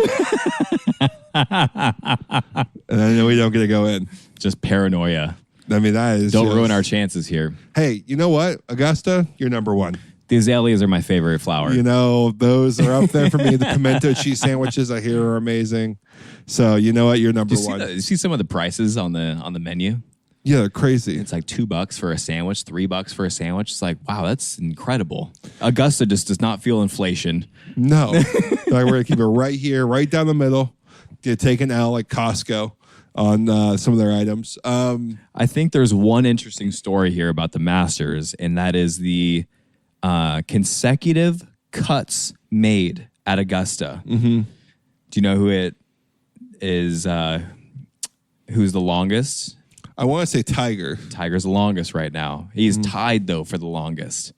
And then we don't get to go in. Just paranoia. I mean, that is don't ruin our chances here. Hey, you know what? Augusta, you're number 1. The azaleas are my favorite flower. Those are up there for me. The pimento cheese sandwiches I hear are amazing. So you know what? You're number 1. You see some of the prices on the menu? Yeah, they're crazy. It's like $2 for a sandwich, $3 for a sandwich. It's like, wow, that's incredible. Augusta just does not feel inflation. No. Like, we're going to keep it right here, right down the middle. Take an L like Costco on some of their items. I think there's one interesting story here about the Masters, and that is the consecutive cuts made at Augusta. Mm-hmm. Do you know who it is? Who's the longest? I want to say Tiger. Tiger's the longest right now. He's tied, though, for the longest.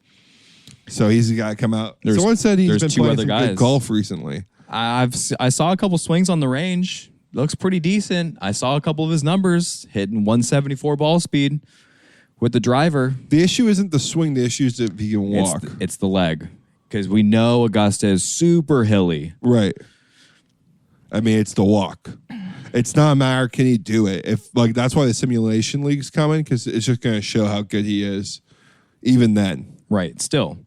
So he's the guy to come out. Someone said he's been playing some good golf recently. I saw a couple swings on the range. Looks pretty decent. I saw a couple of his numbers hitting 174 ball speed, With the driver, The issue isn't the swing. The issue is if he can it's, walk. it's the leg. Because we know Augusta is super hilly. Right. I mean, it's the walk. It's not a matter can he do it. If like that's why the simulation league's coming, because it's just going to show how good he is. Even then. Right. Still.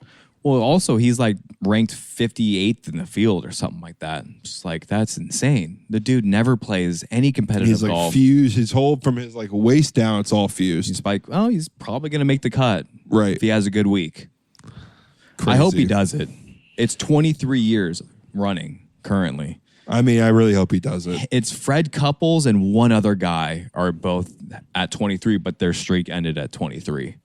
Well, also he's like ranked 58th in the field or something like that. Just like that's insane. The dude never plays any competitive He's like golf. fused. His whole from his like waist down, it's all fused. He's like, oh, he's probably gonna make the cut. Right. If he has a good week. Crazy. I hope he does it. It's 23 years running currently. I mean, I really hope he does it. It's Fred Couples and one other guy are both at 23, but their streak ended at 23.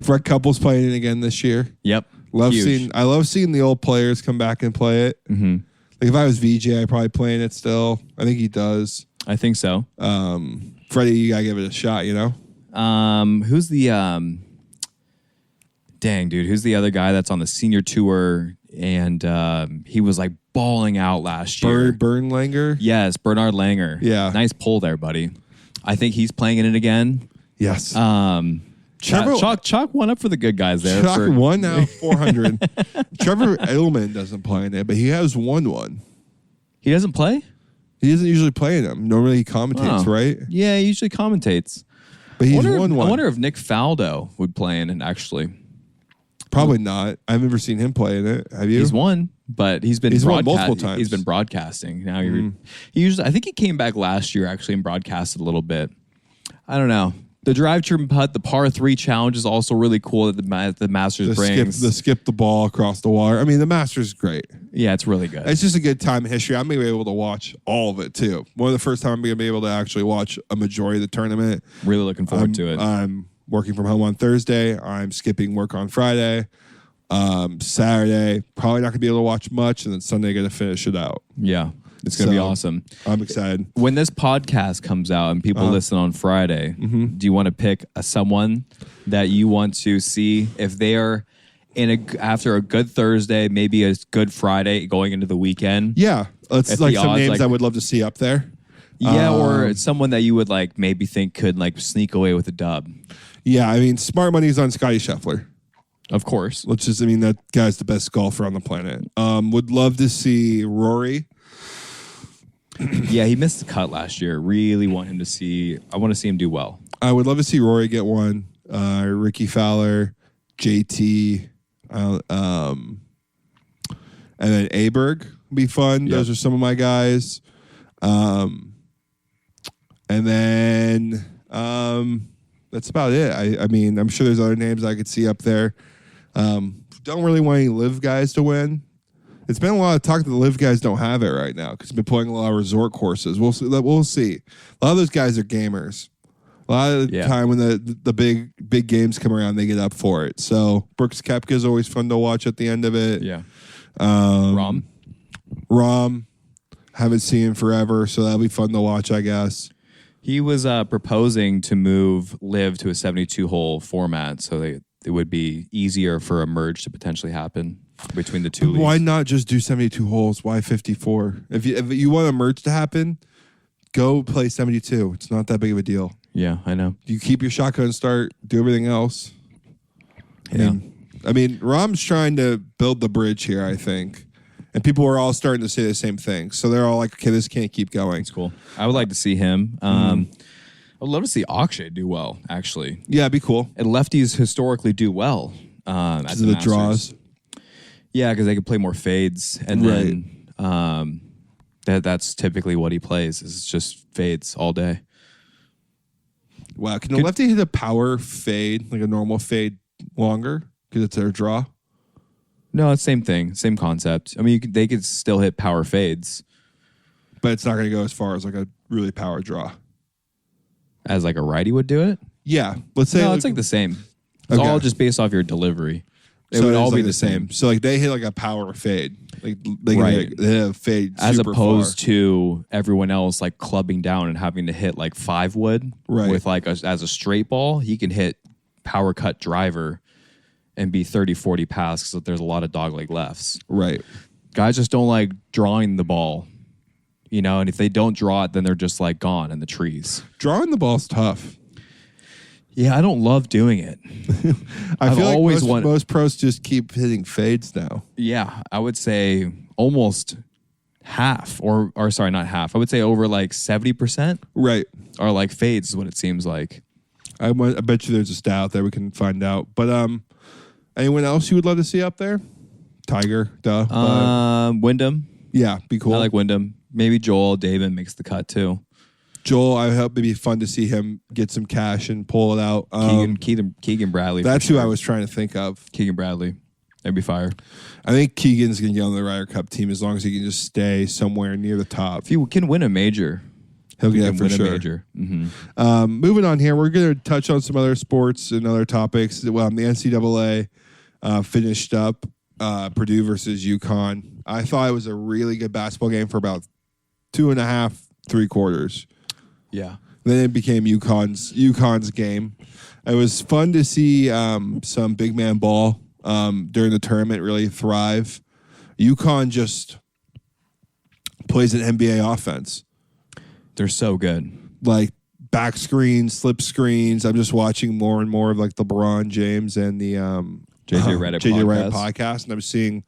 Fred Couples playing it again this year. Yep. I love seeing the old players come back and play it. Mm-hmm. Like if I was VJ, I'd probably playing it still. I think he does. I think so. Freddie, you gotta give it a shot, you know? Who's the dang dude? Who's the other guy that's on the senior tour and he was like balling out last year? Bern Langer? Yes, Bernard Langer. Yeah. Nice pull there, buddy. I think he's playing in it again. Yes. Chalk one up for the good guys there. Chalk won now 400. Trevor Edelman doesn't play in it, but he has won one. He doesn't play? He doesn't usually play in them. Normally he commentates, Oh. right? Yeah, he usually commentates. But he's I won one. wonder if Nick Faldo would play in it, actually. Probably not. I've never seen him play in it. Have you? He's won, but he's won multiple times. He's been broadcasting. Now he usually I think he came back last year actually and broadcasted a little bit. I don't know. The drive trim putt, the par 3 challenge is also really cool that the Masters brings. Skip the ball across the water. I mean, the Masters is great. Yeah, it's really good. It's just a good time in history. I'm going to be able to watch all of it, too. One of the first time I'm going to be able to actually watch a majority of the tournament. Really looking forward to it. I'm working from home on Thursday. I'm skipping work on Friday. Saturday, probably not going to be able to watch much. And then Sunday, going to finish it out. Yeah, it's going to be awesome. I'm excited. When this podcast comes out and people listen on Friday, do you want to pick someone that you want to see if they are after a good Thursday, maybe a good Friday going into the weekend? Yeah. Let's If like the some odds, names like- I would love to see up there. Yeah, or someone that you would like maybe think could like sneak away with a dub. Yeah, I mean, smart money's on Scotty Scheffler. Of course. That guy's the best golfer on the planet. Would love to see Rory. Yeah, he missed the cut last year. Really want him to see. I want to see him do well. I would love to see Rory get one. Ricky Fowler, JT, and then Aberg would be fun. Yep. Those are some of my guys. And then that's about it. I mean, I'm sure there's other names I could see up there. Don't really want any live guys to win. It's been a lot of talk that the live guys don't have it right now because they've been playing a lot of resort courses. We'll see. A lot of those guys are gamers. A lot of the time when the big games come around, they get up for it. So Brooks Koepka is always fun to watch at the end of it. Yeah. Rom. Haven't seen him forever, so that'll be fun to watch, I guess. He was proposing to move live to a 72-hole format, so it would be easier for a merge to potentially happen between the two leagues. Why not just do 72 holes? Why 54? If you want a merge to happen, go play 72. It's not that big of a deal. Yeah, I know. You keep your shotgun start, do everything else. I mean, Rom's trying to build the bridge here, I think. And people are all starting to say the same thing. So they're all like, okay, this can't keep going. It's cool. I would like to see him. I would love to see Akshay do well, actually. Yeah, it'd be cool. And lefties historically do well at the Masters. Draws. Yeah, because they can play more fades. And then that's typically what he plays is just fades all day. Wow. Can a lefty hit a power fade, like a normal fade, longer? Because it's their draw? No, it's same thing, same concept. I mean, they could still hit power fades. But it's not going to go as far as like a really power draw. As like a righty would do it? Yeah. Let's say No, it's like the same. It's all just based off your delivery. It would all be the same. So like they hit like a power fade. Like they Right. hit a fade As super opposed far. to everyone else like clubbing down and having to hit like 5 wood Right. with like as a straight ball. He can hit power cut driver and be 30, 40 past because there's a lot of dogleg lefts. Right. Guys just don't like drawing the ball, you know, and if they don't draw it, then they're just like gone in the trees. Drawing the ball's tough. Yeah, I don't love doing it. I feel always like most pros just keep hitting fades now. Yeah, I would say almost half, or sorry, not half. I would say over like 70% Right. are like fades is what it seems like. I bet you there's a stat out there we can find out. But anyone else you would love to see up there? Tiger, duh. Wyndham. Yeah, be cool. I like Wyndham. Maybe Joel David makes the cut too. Joel, I hope it'd be fun to see him get some cash and pull it out. Keegan Bradley. That's who I was trying to think of. Keegan Bradley. That'd be fire. I think Keegan's going to get on the Ryder Cup team as long as he can just stay somewhere near the top. If he can win a major, he'll get it for sure. A major. Mm-hmm. Moving on here, we're going to touch on some other sports and other topics. Well, the NCAA finished up Purdue versus UConn. I thought it was a really good basketball game for about 2.5, 3 quarters. Yeah. Then it became UConn's game. It was fun to see some big man ball during the tournament really thrive. UConn just plays an NBA offense. They're so good. Like back screens, slip screens. I'm just watching more and more of like LeBron James and the JJ Redick podcast, and I'm seeing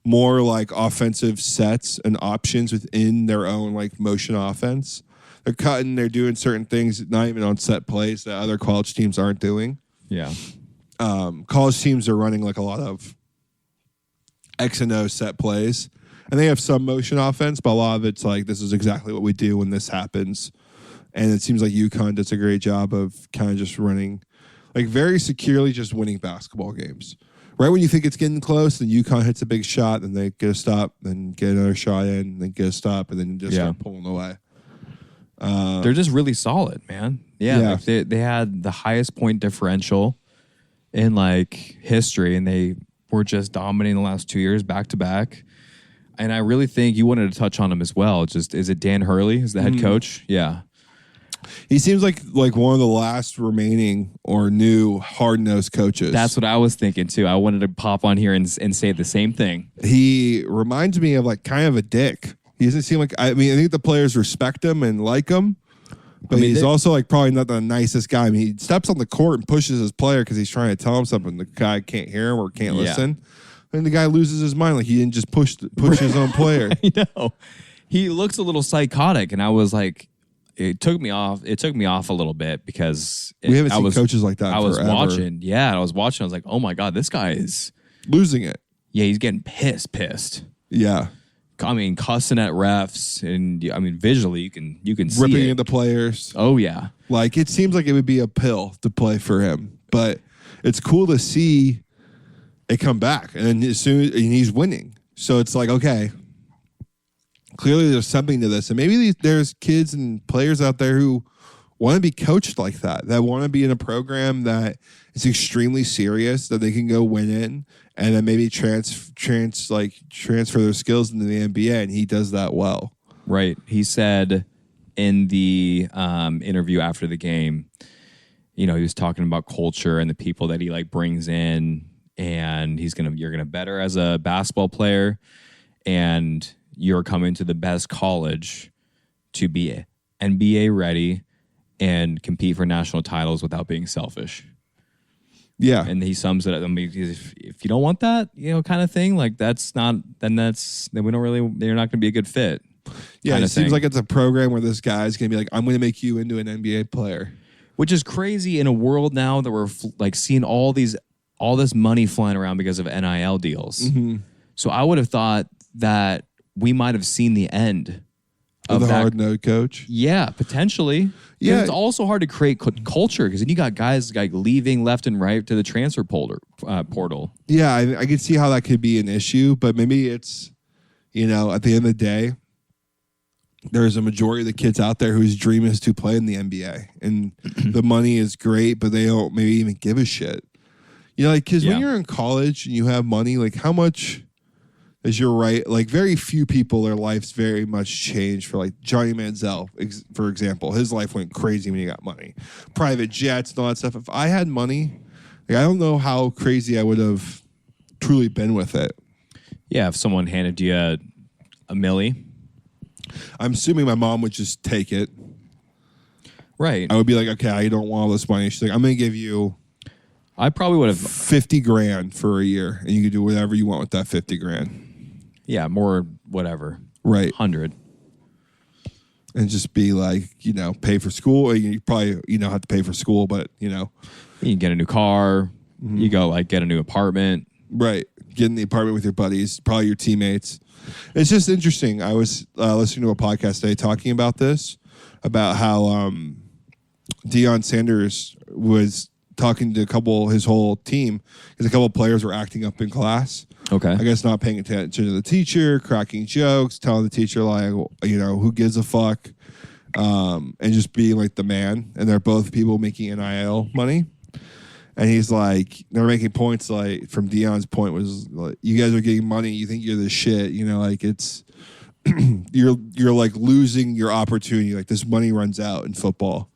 more like offensive sets and options within their own like motion offense. They're cutting, they're doing certain things, not even on set plays that other college teams aren't doing. Yeah. College teams are running like a lot of X and O set plays, and they have some motion offense, but a lot of it's like, this is exactly what we do when this happens. And it seems like UConn does a great job of kind of just running, like very securely just winning basketball games. Right when you think it's getting close, then UConn hits a big shot, then they get a stop, then get another shot in, then get a stop, and then just start pulling away. They're just really solid, man. Yeah. Like they had the highest point differential in like history, and they were just dominating the last 2 years back to back. And I really think you wanted to touch on him as well. Just, is it Dan Hurley is the head coach? Yeah. He seems like one of the last remaining or new hard-nosed coaches. That's what I was thinking too. I wanted to pop on here and say the same thing. He reminds me of like kind of a dick. He doesn't seem like, I think the players respect him and like him, but he's also like probably not the nicest guy. I mean, he steps on the court and pushes his player because he's trying to tell him something. The guy can't hear him or can't listen. And the guy loses his mind like he didn't just push his own player. I know. He looks a little psychotic, and I was like, it took me off a little bit because we haven't seen coaches like that. I was watching. I was watching. Oh my God, this guy is losing it. Yeah, he's getting pissed. Yeah. I mean, cussing at refs, and I mean, visually you can see ripping it. into players. Oh yeah, like it seems like it would be a pill to play for him, but it's cool to see it come back, and he's winning. So it's like, okay, clearly there's something to this, and maybe there's kids and players out there who want to be coached like that want to be in a program that is extremely serious, that they can go win in, and then maybe transfer their skills into the NBA, and he does that well. Right. He said in the interview after the game, he was talking about culture and the people that he like brings in, and you're gonna better as a basketball player, and you're coming to the best college to be NBA ready and compete for national titles without being selfish. Yeah. And he sums it up. I mean, if you don't want that, kind of thing, like then we don't really, they're not going to be a good fit. Yeah. It seems like it's a program where this guy's going to be like, I'm going to make you into an NBA player. Which is crazy in a world now that we're like seeing all this money flying around because of NIL deals. Mm-hmm. So I would have thought that we might have seen the end of the hard-nosed coach. Yeah, potentially. Yeah, it's also hard to create culture because then you got guys like leaving left and right to the transfer portal. Yeah, I can see how that could be an issue, but maybe it's, at the end of the day, there's a majority of the kids out there whose dream is to play in the NBA, and the money is great, but they don't maybe even give a shit. Because when you're in college and you have money, like how much is your right? Like very few people, their lives very much changed. For like Johnny Manziel, for example, his life went crazy when he got money, private jets and all that stuff. If I had money, like I don't know how crazy I would have truly been with it. Yeah, if someone handed you a milli. I'm assuming my mom would just take it. Right. I would be like, okay, I don't want all this money. She's like, I'm going to give you I probably would have. 50 grand for a year, and you can do whatever you want with that 50 grand. Yeah, more whatever. Right. 100. And just be like, pay for school. You probably, have to pay for school, but, You can get a new car. You go like get a new apartment. Right. Get in the apartment with your buddies, probably your teammates. It's just interesting. I was listening to a podcast today talking about this, about how Deion Sanders was talking to his whole team, because a couple of players were acting up in class. Okay. I guess not paying attention to the teacher, cracking jokes, telling the teacher like, who gives a fuck, and just being like the man. And they're both people making NIL money. And he's like, they're making points like, from Deion's point was like, you guys are getting money, you think you're the shit, like it's you're like losing your opportunity. Like this money runs out in football,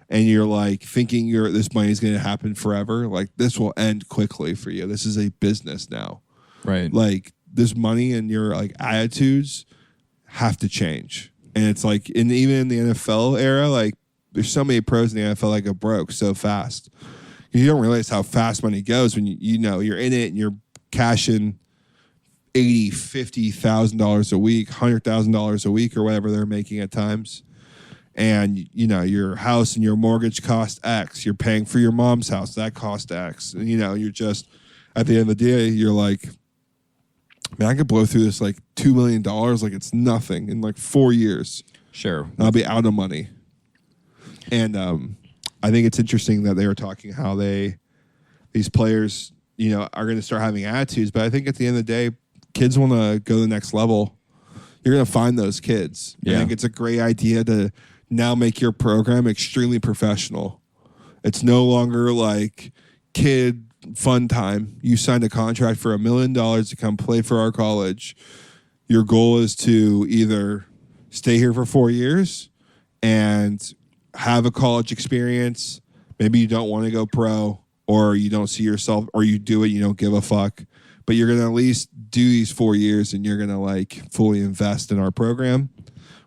and you're like thinking this money is going to happen forever. Like this will end quickly for you. This is a business now. Right. Like this money and your like attitudes have to change. And it's like, even in the NFL era, like there's so many pros in the NFL that go broke so fast. You don't realize how fast money goes when you're in it and you're cashing $50,000 a week, $100,000 a week, or whatever they're making at times. And your house and your mortgage cost X. You're paying for your mom's house, that cost X. And you're just, at the end of the day, you're like, man, I could blow through this like $2 million like it's nothing in like 4 years. Sure. And I'll be out of money. And I think it's interesting that they were talking how these players, are going to start having attitudes. But I think at the end of the day, kids want to go to the next level. You're going to find those kids. Yeah. I think it's a great idea to now make your program extremely professional. It's no longer like kid fun time. You signed a contract for $1 million to come play for our college. Your goal is to either stay here for 4 years and have a college experience. Maybe you don't want to go pro, or you don't see yourself, or you do it, you don't give a fuck. But you're going to at least do these 4 years, and you're going to like fully invest in our program,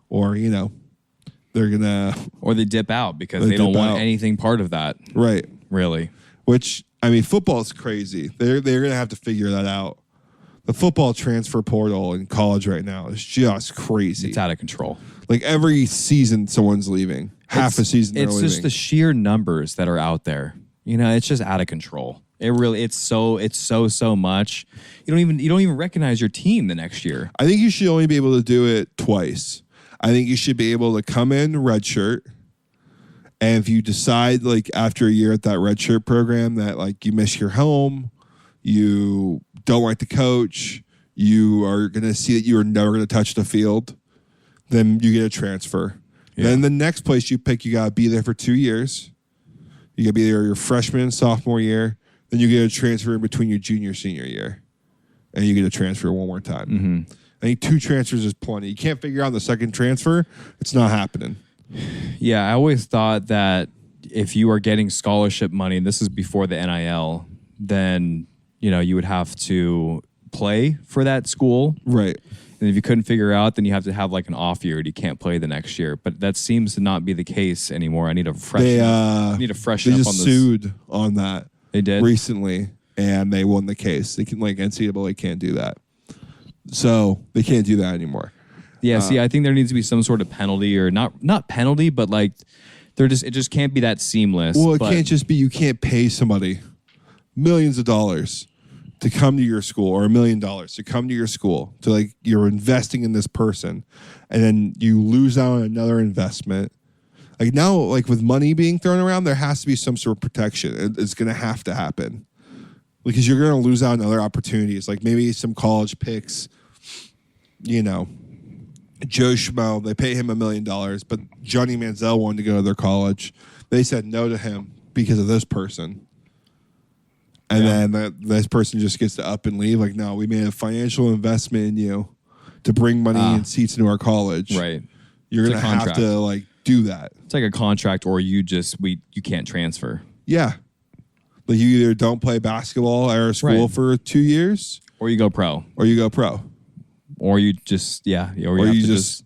or, they're going to... Or they dip out because they don't want anything part of that. Right. Really. Which, I mean, football is crazy. They're going to have to figure that out. The football transfer portal in college right now is just crazy. It's out of control. Like every season, someone leaving. Half a season, they're leaving. It's just the sheer numbers that are out there. It's just out of control. It really, it's so much. You don't even recognize your team the next year. I think you should only be able to do it twice. I think you should be able to come in redshirt, and if you decide like after a year at that redshirt program that like you miss your home, you don't like the coach, you are going to see that you are never going to touch the field, then you get a transfer. Yeah. Then the next place you pick, you got to be there for 2 years. You got to be there your freshman and sophomore year. Then you get a transfer in between your junior, senior year. And you get a transfer one more time. Mm-hmm. I think 2 transfers is plenty. You can't figure out the second transfer. It's not happening. Yeah, I always thought that if you are getting scholarship money, and this is before the NIL, then, you would have to play for that school. Right. And if you couldn't figure out, then you have to have like an off year and you can't play the next year. But that seems to not be the case anymore. I need to freshen up. They just sued on that. They did? Recently, and they won the case. They can, like, NCAA can't do that. So they can't do that anymore. Yeah, see, I think there needs to be some sort of penalty, or not penalty, but like it just can't be that seamless. Well, it can't just be you can't pay somebody millions of dollars to come to your school, or $1 million to come to your school, to like you're investing in this person, and then you lose out on another investment. Like now, like with money being thrown around, there has to be some sort of protection. It's going to have to happen, because you're going to lose out on other opportunities. Like maybe some college picks, Joe Schmo, they pay him $1 million, but Johnny Manziel wanted to go to their college. They said no to him because of this person. And then this person just gets to up and leave. Like, no, we made a financial investment in you to bring money and seats into our college. Right. You're going to have to like do that. It's like a contract, or you can't transfer. Yeah. Like you either don't play basketball at our school for 2 years, or you go pro. Or you go pro. Or you just, or you just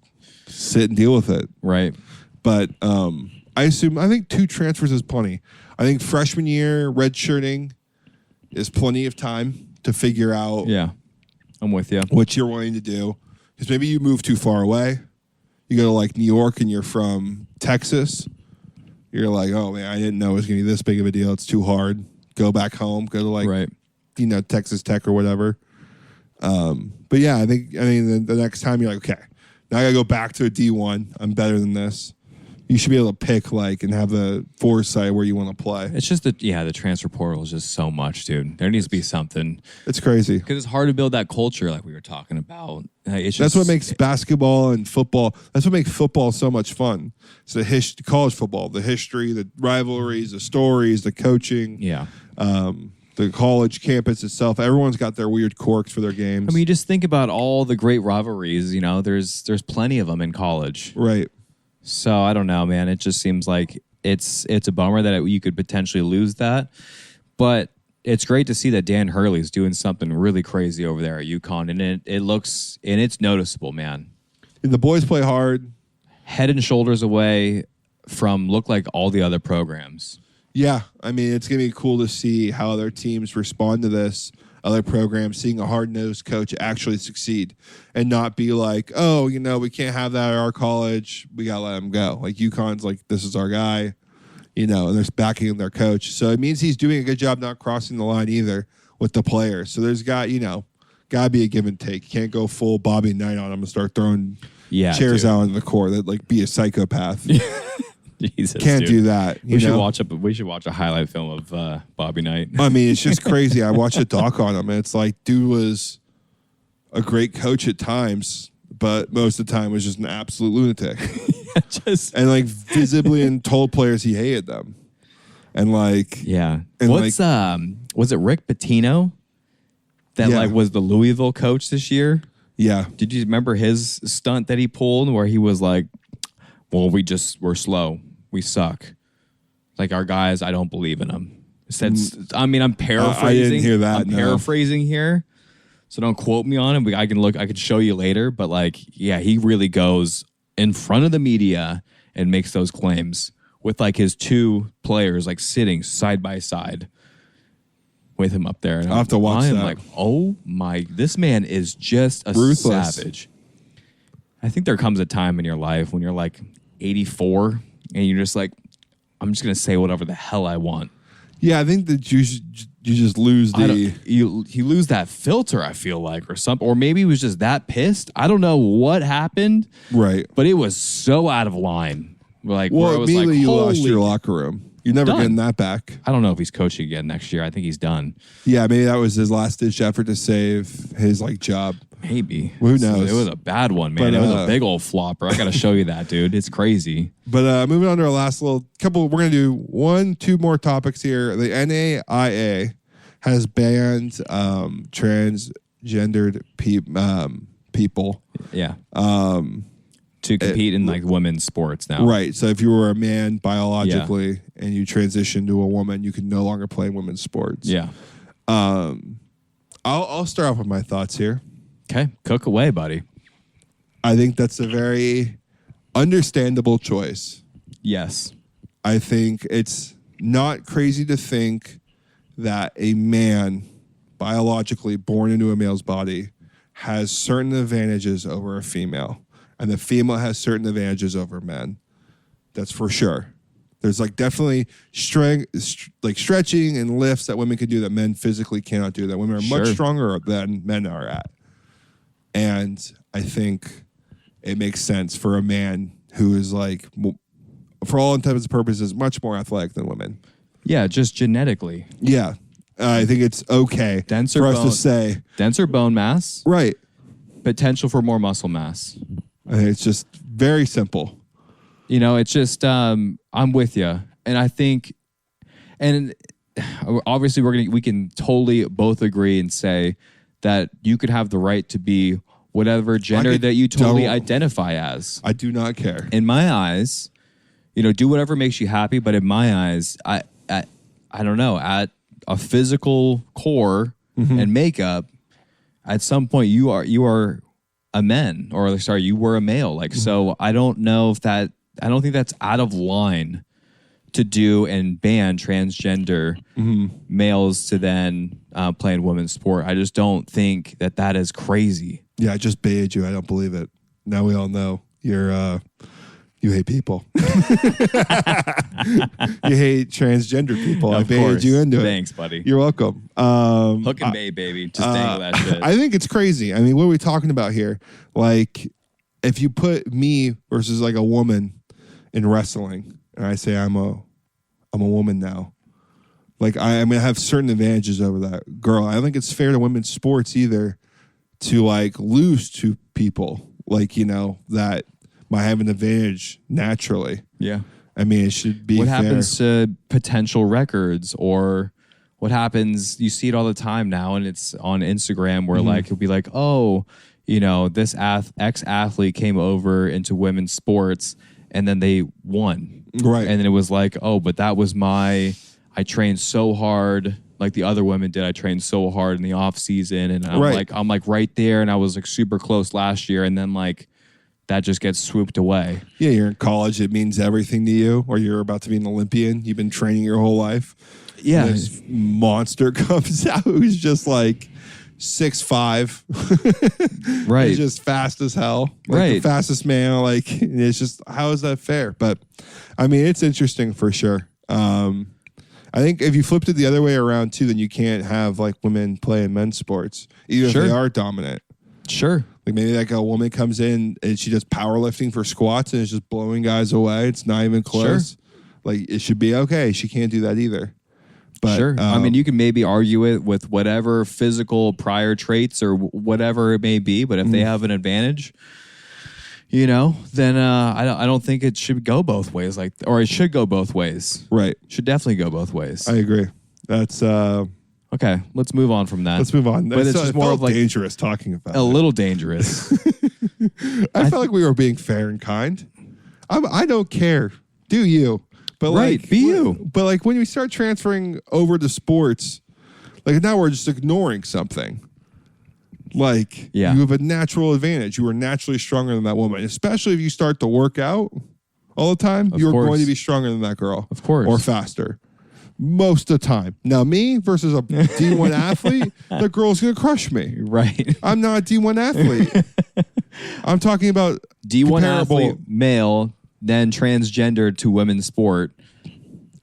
sit and deal with it. Right. But I I think 2 transfers is plenty. I think freshman year redshirting is plenty of time to figure out. Yeah, I'm with you. What you're wanting to do, because maybe you move too far away. You go to like New York and you're from Texas. You're like, oh man, I didn't know it was going to be this big of a deal. It's too hard. Go back home. Go to like, Texas Tech or whatever. But yeah, I mean, the next time you're like, okay, now I got to go back to a D1. I'm better than this. You should be able to pick and have the foresight where you want to play. It's just the transfer portal is just so much, dude. There needs to be something. It's crazy. Because it's hard to build that culture like we were talking about. That's what makes basketball and football, that's what makes football so much fun. It's the college football, the history, the rivalries, the stories, the coaching. Yeah. The college campus itself, everyone's got their weird quirks for their games. I mean, you just think about all the great rivalries, there's plenty of them in college. Right. So I don't know, man. It just seems like it's a bummer that you could potentially lose that. But it's great to see that Dan Hurley's doing something really crazy over there at UConn, and it's noticeable, man. And the boys play hard. Head and shoulders away from look like all the other programs. Yeah, I mean, it's going to be cool to see how other teams respond to this, other programs, seeing a hard-nosed coach actually succeed and not be like, oh, we can't have that at our college. We got to let him go. Like, UConn's like, this is our guy, and they're backing their coach. So it means he's doing a good job not crossing the line either with the players. So there's got to be a give and take. You can't go full Bobby Knight on him and start throwing chairs out into the court. That'd be a psychopath. Jesus, can't do that. We should watch a highlight film of Bobby Knight. I mean, it's just crazy. I watched a doc on him, and it's like, dude was a great coach at times, but most of the time was just an absolute lunatic. And visibly and told players he hated them, and And was it Rick Pitino that was the Louisville coach this year? Yeah. Did you remember his stunt that he pulled where he was like, well, we're slow. We suck. Like our guys, I don't believe in them. I'm paraphrasing. I didn't hear that. I'm paraphrasing here, so don't quote me on it. I can show you later. But he really goes in front of the media and makes those claims with his 2 players sitting side by side with him up there. And I'll have to watch that. I'm like, oh my, this man is just a ruthless savage. I think there comes a time in your life when you're 84 and you're just like, I'm just gonna say whatever the hell I want. Yeah, I think that you just lose you lose that filter. I feel like, or something, or maybe he was just that pissed. I don't know what happened. Right, but it was so out of line. Immediately you lost your locker room. You're never getting that back. I don't know if he's coaching again next year. I think he's done. Yeah, maybe that was his last ditch effort to save his job. Maybe. Who knows? It was a bad one, man. It was a big old flopper. I got to show you that, dude. It's crazy. But moving on to our last little couple, we're going to do 2 more topics here. The NAIA has banned transgendered people. Yeah. To compete in women's sports now. Right. So if you were a man biologically and you transition to a woman, you can no longer play women's sports. Yeah. I'll start off with my thoughts here. Okay. Cook away, buddy. I think that's a very understandable choice. Yes. I think it's not crazy to think that a man biologically born into a male's body has certain advantages over a female, and the female has certain advantages over men. That's for sure. There's definitely stretching and lifts that women can do that men physically cannot do, that women are much stronger than men are at. And I think it makes sense for a man who is for all intents and purposes, much more athletic than women. Yeah, just genetically. Yeah. I think it's okay for us to say. Denser bone mass. Right. Potential for more muscle mass. I think it's just very simple. It's just, I'm with you. And I think, and obviously we can totally both agree and say that you could have the right to be whatever gender that you totally identify as. I do not care. In my eyes, do whatever makes you happy. But in my eyes, I don't know, at a physical core and makeup, at some point you are a man, or you were a male. So I don't know if I don't think that's out of line to do and ban transgender males to then play in women's sport. I just don't think that is crazy. Yeah, I just baited you. I don't believe it. Now we all know you hate people. You hate transgender people. I baited you into it. Thanks, buddy. You're welcome. Hook and bait, baby. Just dangle that shit. I think it's crazy. I mean, what are we talking about here? Like, if you put me versus like a woman in wrestling, and I say I'm a woman now, like I'm gonna have certain advantages over that girl. I don't think it's fair to women's sports either to like lose to people like, you know, that might have an advantage naturally. Yeah. I mean, it should be what fair. happens to potential records, or what happens, you see it all the time now, and it's on Instagram where like it'll be like, oh, you know, this ex-athlete came over into women's sports and then they won. Right. And then it was like, oh, but that was I trained so hard like the other women did. I trained so hard in the off season, and I'm like right there, and I was like super close last year, and then like that just gets swooped away. Yeah, you're in college, it means everything to you, or you're about to be an Olympian. You've been training your whole life. Yeah. And this monster comes out who's just like 6'5". Right. He's just fast as hell. Like the fastest man. Like, it's just, how is that fair? But I mean, it's interesting for sure. I think if you flipped it the other way around too, then you can't have like women play in men's sports, even if they are dominant. Sure. Like maybe like a woman comes in and she does powerlifting for squats and is just blowing guys away. It's not even close. Sure. Like it should be okay. She can't do that either. But, sure. I mean, you can maybe argue it with whatever physical prior traits or whatever it may be, but if they have an advantage, you know, then I don't think it should go both ways. Like, or it should go both ways. Right. Should definitely go both ways. I agree. That's okay. Let's move on from that. Let's move on. But it's just more of like dangerous talking about a little dangerous. I felt like we were being fair and kind. I don't care. Do you? But like, be you. But like when we start transferring over to sports, like now we're just ignoring something. Like you have a natural advantage. You are naturally stronger than that woman, especially if you start to work out all the time. You're going to be stronger than that girl, of course, or faster most of the time. Now, me versus a D1 athlete, the girl's going to crush me. Right. I'm not a D1 athlete. I'm talking about D1 athlete, male, then transgender to women's sport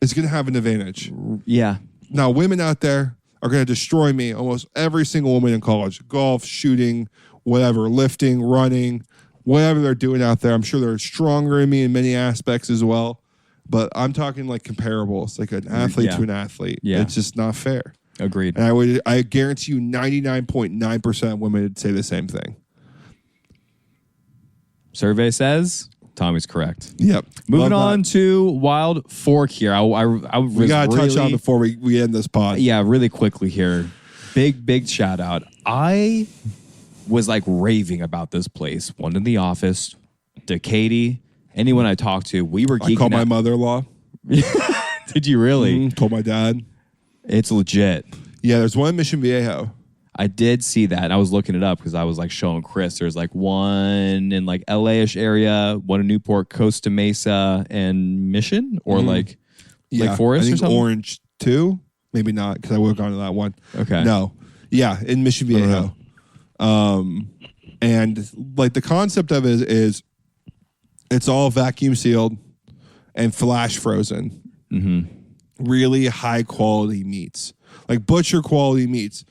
is going to have an advantage. Yeah. Now, women out there are going to destroy me. Almost every single woman in college, golf, shooting, whatever, lifting, running, whatever they're doing out there. I'm sure they're stronger than me in many aspects as well. But I'm talking like comparables, like an athlete to an athlete. Yeah. It's just not fair. Agreed. And I guarantee you 99.9% of women would say the same thing. Survey says Tommy's correct. Yep. Moving on to Wild Fork here. We got to touch on before we end this pod. Yeah, really quickly here. Big shout out. I was like raving about this place. One in the office, to Katie, anyone I talked to, we were geeking out. I called my mother-in-law. Did you really? Told my dad. It's legit. Yeah, there's one in Mission Viejo. I did see that. And I was looking it up because I was like showing Chris. There's like one in like LA-ish area, one in Newport, Costa Mesa, and Mission, or like Lake Forest or something. Orange too. Maybe not because I would have gone to that one. Okay. No. Yeah, in Mission Viejo. And like the concept of it is it's all vacuum sealed and flash frozen. Really high quality meats, like butcher quality meats.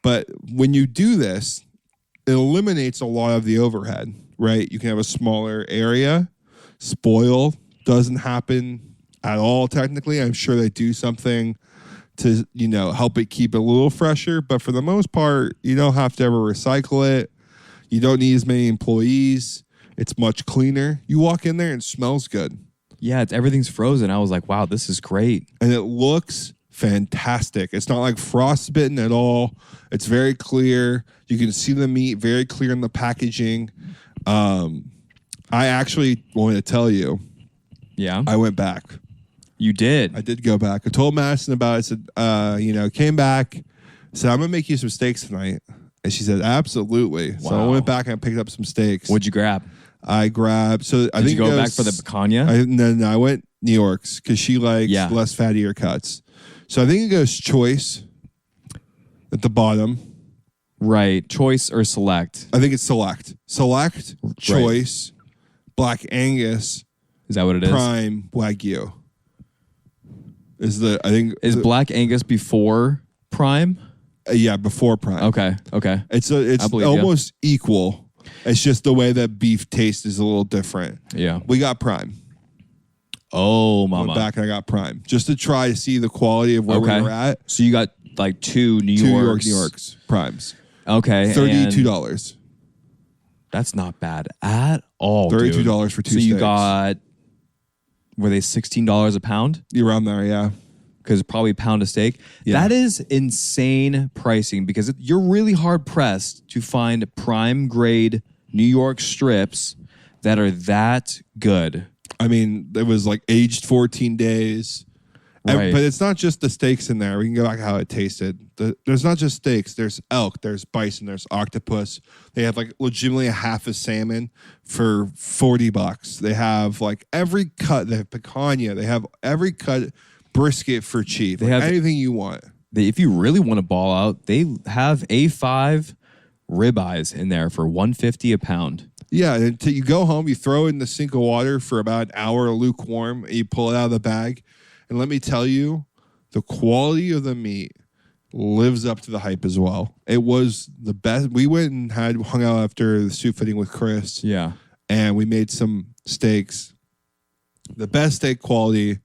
But when you do this, it eliminates a lot of the overhead, right? You can have a smaller area. Spoil doesn't happen at all, technically. I'm sure they do something to, help it keep it a little fresher. But for the most part, you don't have to ever recycle it. You don't need as many employees. It's much cleaner. You walk in there and it smells good. Yeah, everything's frozen. I was like, wow, this is great. And it looks fantastic. It's not like frostbitten at all. It's very clear. You can see the meat very clear in the packaging. I actually wanted to tell you. Yeah. I went back. You did? I did go back. I told Madison about it. I said, came back. Said, I'm going to make you some steaks tonight. And she said, absolutely. Wow. So I went back and I picked up some steaks. What'd you grab? I grabbed. So I think you go back for the picanha? No. I went New Yorks because she likes less fattier cuts. So I think it goes choice at the bottom. Right. Choice or select? I think it's select. Select, choice, Black Angus. Is that what it is? Prime Wagyu. Is Black Angus before prime? Yeah, before prime. Okay. It's almost equal. It's just the way that beef tastes is a little different. Yeah. We got prime. Oh, mama. Went back and I got prime just to try to see the quality of where we were at. So you got like two New Yorks primes. Okay. $32. That's not bad at all. $32 for two steaks. So you got, were they $16 a pound? You're around there, yeah. Because probably a pound of steak. Yeah. That is insane pricing because you're really hard pressed to find prime grade New York strips that are that good. I mean, it was like aged 14 days. Right. But it's not just the steaks in there. We can go back to how it tasted. There's not just steaks. There's elk. There's bison. There's octopus. They have like legitimately a half a salmon for $40. They have like every cut. They have picanha. They have every cut brisket for cheap. They have anything you want. If you really want to ball out, they have A5 ribeyes in there for $150 a pound. Yeah, until you go home, you throw it in the sink of water for about an hour lukewarm, and you pull it out of the bag. And let me tell you, the quality of the meat lives up to the hype as well. It was the best. We went and hung out after the soup fitting with Chris. Yeah. And we made some steaks. The best steak quality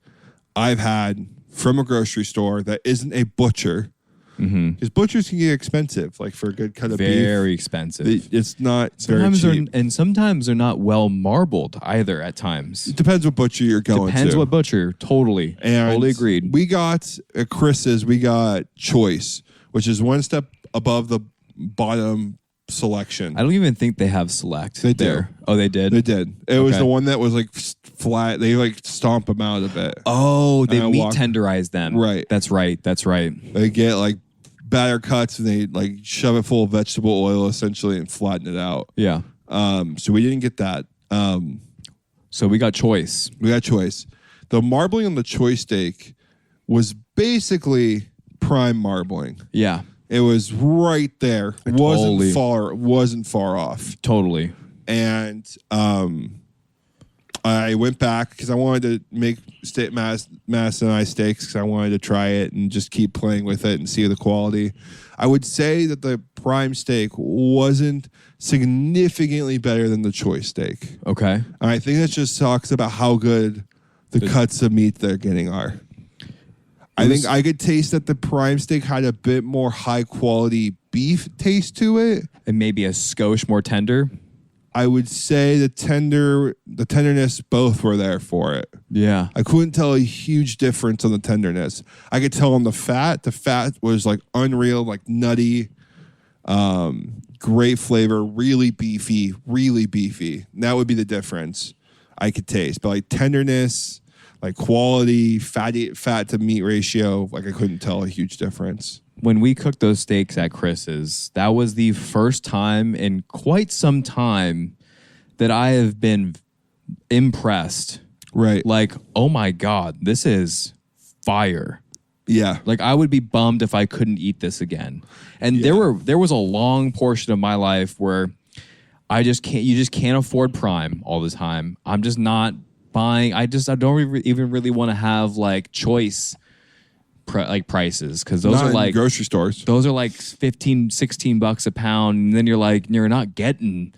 I've had from a grocery store that isn't a butcher. Because butchers can get expensive, like for a good cut of beef. Very expensive. It's not very cheap. And sometimes they're not well marbled either at times. It depends what butcher you're going to. Depends what butcher. Totally. Totally agreed. We got, at Chris's, we got choice, which is one step above the bottom selection. I don't even think they have select there. Oh, they did? They did. It was the one that was like flat. They like stomp them out of it. Oh, they meat tenderize them. Right. That's right. They get like batter cuts and they like shove it full of vegetable oil essentially and flatten it out. Yeah. So we didn't get that. So we got choice. The marbling on the choice steak was basically prime marbling. Yeah. It was right there. It wasn't far off. Totally. And I went back because I wanted to make Mass and I steaks because I wanted to try it and just keep playing with it and see the quality. I would say that the prime steak wasn't significantly better than the choice steak. Okay. And I think that just talks about how good the cuts of meat they're getting are. I think I could taste that the prime steak had a bit more high quality beef taste to it. And maybe a skosh more tender. I would say the tenderness, both were there for it. Yeah. I couldn't tell a huge difference on the tenderness. I could tell on the fat. The fat was like unreal, like nutty, great flavor, really beefy. That would be the difference I could taste. But like tenderness, like quality, fat to meat ratio, like I couldn't tell a huge difference. When we cooked those steaks at Chris's, that was the first time in quite some time that I have been impressed. Right. Like, oh my God, this is fire. Yeah. Like I would be bummed if I couldn't eat this again. And there was a long portion of my life where you just can't afford prime all the time. I'm just not buying. I don't even really want to have like choice prices because those are like grocery stores. Those are like $15-$16 a pound, and then you're not getting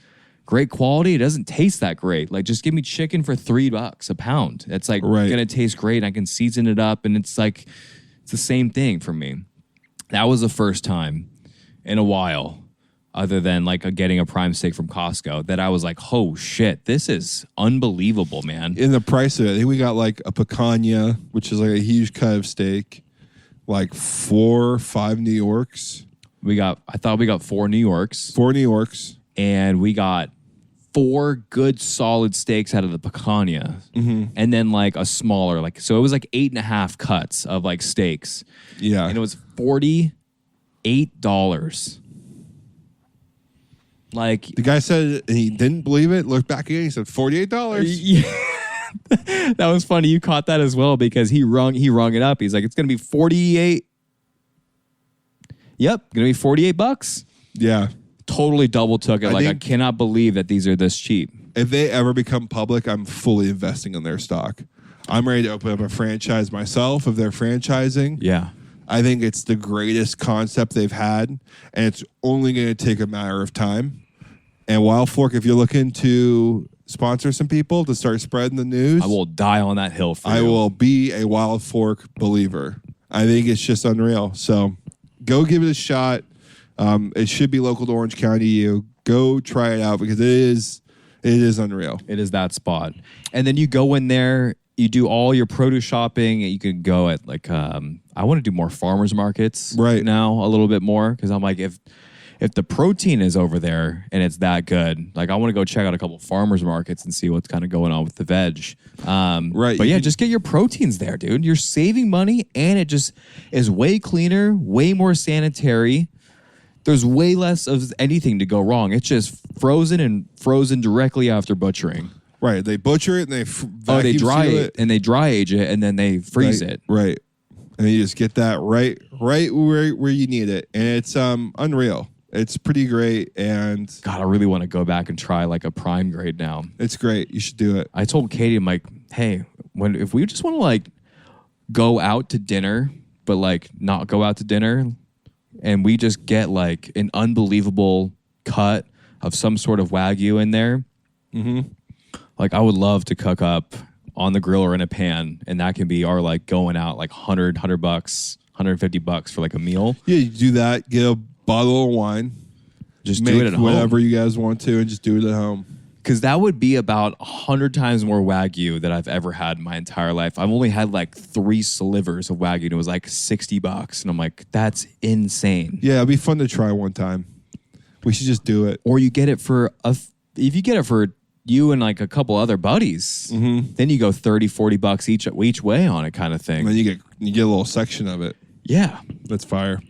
great quality. It doesn't taste that great. Like just give me chicken for $3 a pound. It's like gonna taste great. I can season it up, and it's the same thing for me. That was the first time in a while, other than like getting a prime steak from Costco, that I was like, oh shit, this is unbelievable, man. In the price of it, I think we got like a picanha, which is like a huge cut of steak. Like 4 or 5 New Yorks. I thought we got 4 New Yorks. 4 New Yorks. And we got 4 good solid steaks out of the picanha. Mm-hmm. And then like a smaller, so it was like 8.5 cuts of like steaks. Yeah. And it was $48. Like the guy said he didn't believe it, looked back again, he said $48. Yeah. That was funny. You caught that as well because he rung it up. He's like, it's gonna be 48. Yep, gonna be $48. Yeah. Totally double took it. I cannot believe that these are this cheap. If they ever become public, I'm fully investing in their stock. I'm ready to open up a franchise myself if they're franchising. Yeah. I think it's the greatest concept they've had, and it's only going to take a matter of time. And Wild Fork, if you're looking to sponsor some people to start spreading the news, I will die on that hill for you. I will be a Wild Fork believer. I think it's just unreal. So go give it a shot. It should be local to Orange County to you. Go try it out because it is unreal. It is that spot. And then you go in there, you do all your produce shopping, and you can go at like I want to do more farmers markets right now a little bit more because I'm like if the protein is over there and it's that good, like I want to go check out a couple farmers markets and see what's kind of going on with the veg. Right. But yeah, just get your proteins there, dude. You're saving money and it just is way cleaner, way more sanitary. There's way less of anything to go wrong. It's just frozen directly after butchering. Right. They butcher it and they dry it and they dry age it and then they freeze it. Right. And you just get that right where you need it. And it's unreal. It's pretty great. And God, I really want to go back and try like a prime grade now. It's great. You should do it. I told Katie, I'm like, hey, if we just want to like go out to dinner, but like not go out to dinner, and we just get like an unbelievable cut of some sort of Wagyu in there. Mm-hmm. Like I would love to cook up on the grill or in a pan, and that can be our like going out like $100, $150 for like a meal. Yeah, you do that. Get a bottle of wine. Just do it at home. Whatever you guys want to, and just do it at home. Because that would be about 100 times more Wagyu that I've ever had in my entire life. I've only had like 3 slivers of Wagyu, and it was like $60. And I'm like, that's insane. Yeah, it'd be fun to try one time. We should just do it. Or you get it for if you get it for you and like a couple other buddies, then you go $30-$40 each way on it, kind of thing. And then you get a little section of it. Yeah, that's fire.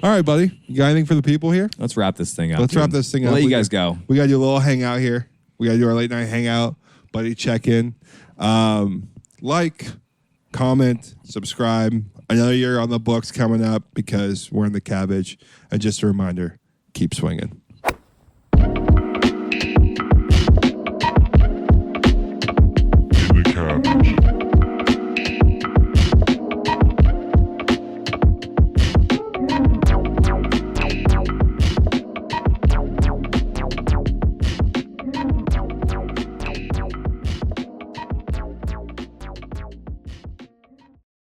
All right, buddy. You got anything for the people here? Let's wrap this thing up. Let's wrap this thing up. Let you guys go. We got to do a little hangout here. We got to do our late night hangout, buddy check-in. Like, comment, subscribe. Another year on the books coming up because we're in the cabbage. And just a reminder, keep swinging.